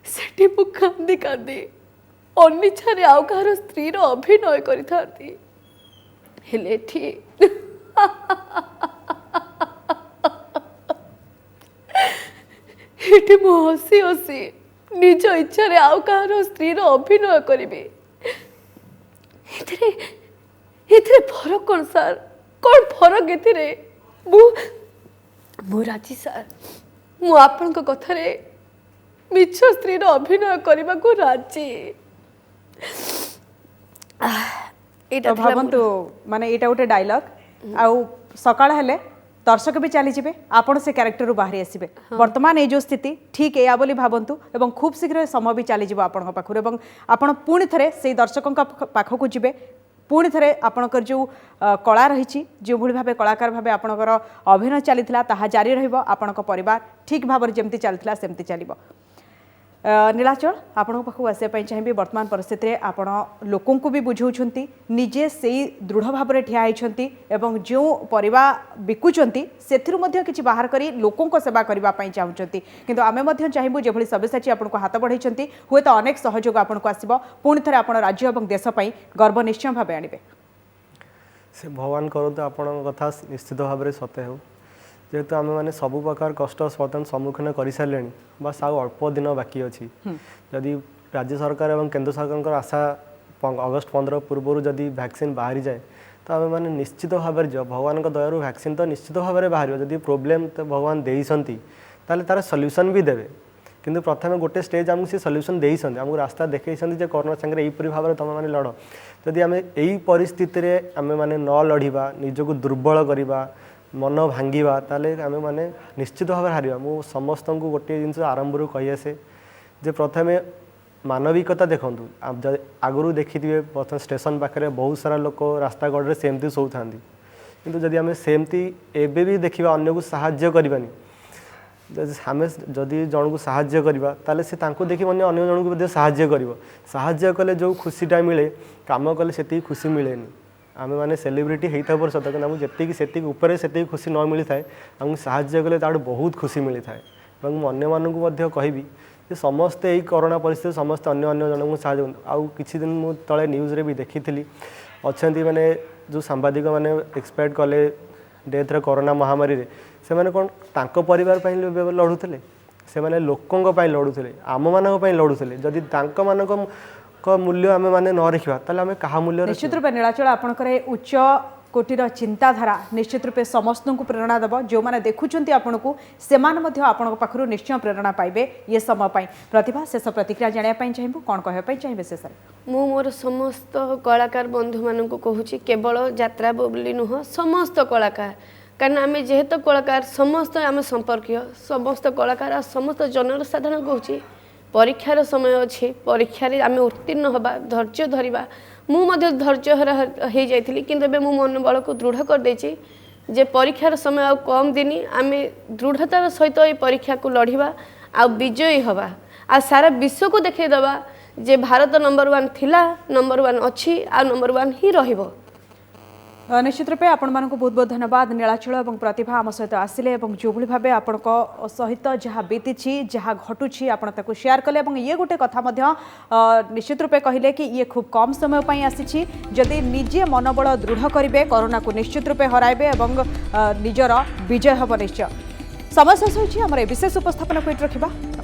सेठी मु कांदी कांदी अनिच्छारे आउ कहार स्त्री अभिनय करि थाती हेले एठी एठी मु हसी हसी निज इच्छा रे आउ कहार स्त्री अभिनय करिबे एथिरे फरक कौन सार कौन फरक एथिरे मु राजी सार मु आपन को कथा रे मिछ स्त्री अभिनय करबा को राजी एटा भाबंतु माने एटा गोटे डायलॉग आउ सकाळ हेले दर्शक भी चली जाए आपण से क्यारेक्टर बाहरी आसबे वर्तमान ये जो स्थिति ठीक है बोली भावंतु एवं खूब शीघ्र समय भी चली आपण पाखुर एवं आपण पुणी थे से दर्शकों पाखक जी पुणी थे आपणकर जो कला रही जो भाई भाव कलाकार भाव आपणकर अभिनय चली जारी आपण परिवार ठीक भाव जमती चलता सेमती चलो नीलाचल आपण पाखक आसपा चाहिए वर्तमान परिस्थिति में आपण लोकों को भी बुझाऊँ निजे से दृढ़ भाव में ठिया होती जो परिवा बिकुंट से किसी बाहर कर लोकों सेवा करने चाहते किंतु आमे चाहबू जो सब्यसाची आपको हाथ बढ़ाई हुए तो अनेक सहयोग आपको आसो पुणी थे आप राज्य और देशपाई गर्व निश्चय भाव आणवे से भगवान करते आपण कथा निश्चित भाव में सत्य हो जेहेतु आम मैंने सबु प्रकार कष्ट बर्तमान सम्मुखीन कर सारे बस आउ अल्प दिन बाकी अच्छी जदि राज्य सरकार और केंद्र सरकार आशा अगस्ट 15 पूर्व जदि वैक्सीन बाहरी जाए तो आम मैंने निश्चित भाव में भगवान दयार वैक्सीन तो निश्चित भाव में बाहर जदि प्रोब्लेम तो भगवान देइसंती ताले तार सॉल्यूशन भी देवे किंतु प्रथम गोटे स्टेज आमको सी सॉल्यूशन देइसंती आमको रास्ता देखते कोरोना संगे यहीपरी भाव में तुम मैंने लड़ जदि आम यही परिस्थिति आम मैंने न लड़वा निजक दुर्बल करवा मन भांगा ताले आम मैंने निश्चित भाव हार मु समस्त को गोटे जिन आरंभ कही आसे जे प्रथम मानविकता देखूँ आगुरी देखिए प्रथम स्टेशन पाखे बहुत सारा लोक रास्ता कड़े सेमती शो था किंतु जदि आम सेमती एबे भी देखा अन्य को साहाय्य करवानी आम जदि जन को साहाय्य करवा ताले से देखी अन्य जन को साहाय्य कर साहाय्य कले जो खुशीटा मिले काम कले से खुशी मिलेनी आम मैंने सेलिब्रिटी होता पर सत कि आमको जी ऊपर से खुशी न मिली थाए आमको साहाय्य कले ताड़ बहुत खुशी मिली थाए और मुझे अन्य कहबी कि समस्ते यही कोरोना परिस्थिति समस्ते अन्य अन्य जन को साहय आउ किसी दिन मुझे तले न्यूज़ रे भी देखी अच्छा मैंने जो सांबादिक मैंने एक्सपेक्ट कले डेथ रे कोरोना महामारी रे से मैंने कौन तांको परिवार लड़ुले से मैंने लोकों लड़ुले आम मान लड़ुले जदि तांको मानक मूल्य आम मैंने न रखा ताले आम क्या मूल्य निश्चित रूपे नीलाचल आपणकर उच्च कोटीर चिंताधारा निश्चित रूपे समस्त को प्रेरणा देव जो मैंने देखुंट आपन को आपण पाखु निश्चय प्रेरणा पाइबे ये समय पाई प्रतिभा शेष प्रतिक्रिया जानापी चाहिए कौन कहवाई चाहिए शेष मु मोर समस्त कलाकार बंधु मान कहूँ केवल यात्रा बोली नुह समस्त कलाकार कारण आम जेहेतु कलाकार समस्त आम संपर्कीय समस्त कलाकार समस्त जनसाधारण कहूँ परीक्षार समय अच्छी परीक्षा आम उत्तीर्ण हवा धैर्य धरवा मुझे धैर्य हो जाइली किंतु मो मन बल को दृढ़ कर देछि जे परीक्षार समय आ कम दिन आम दृढ़तार सहित ये परीक्षा को लड़वा आ विजयी हवा आ सारा विश्व को देखा जे भारत नंबर 1 थिला नंबर 1 अच्छी आ नंबर 1 ही रहिबो। निश्चित रूपे आपण मानक बहुत बहुत धन्यवाद नीलाचल और प्रतिभा आम सहित आसिले जो भाई भाव आपण सहित जहाँ बीती जहाँ घटुची आपको शेयर कले ये गोटे कथा निश्चित रूपे कहले कि ये खूब कम समय पर आसी जदि निजे मनोबल दृढ़ करेंगे कोरोना को निश्चित रूपे हराइबे और निजर विजय हम निश्चय समय शेष होती आम विशेष उपस्थापन को रखा।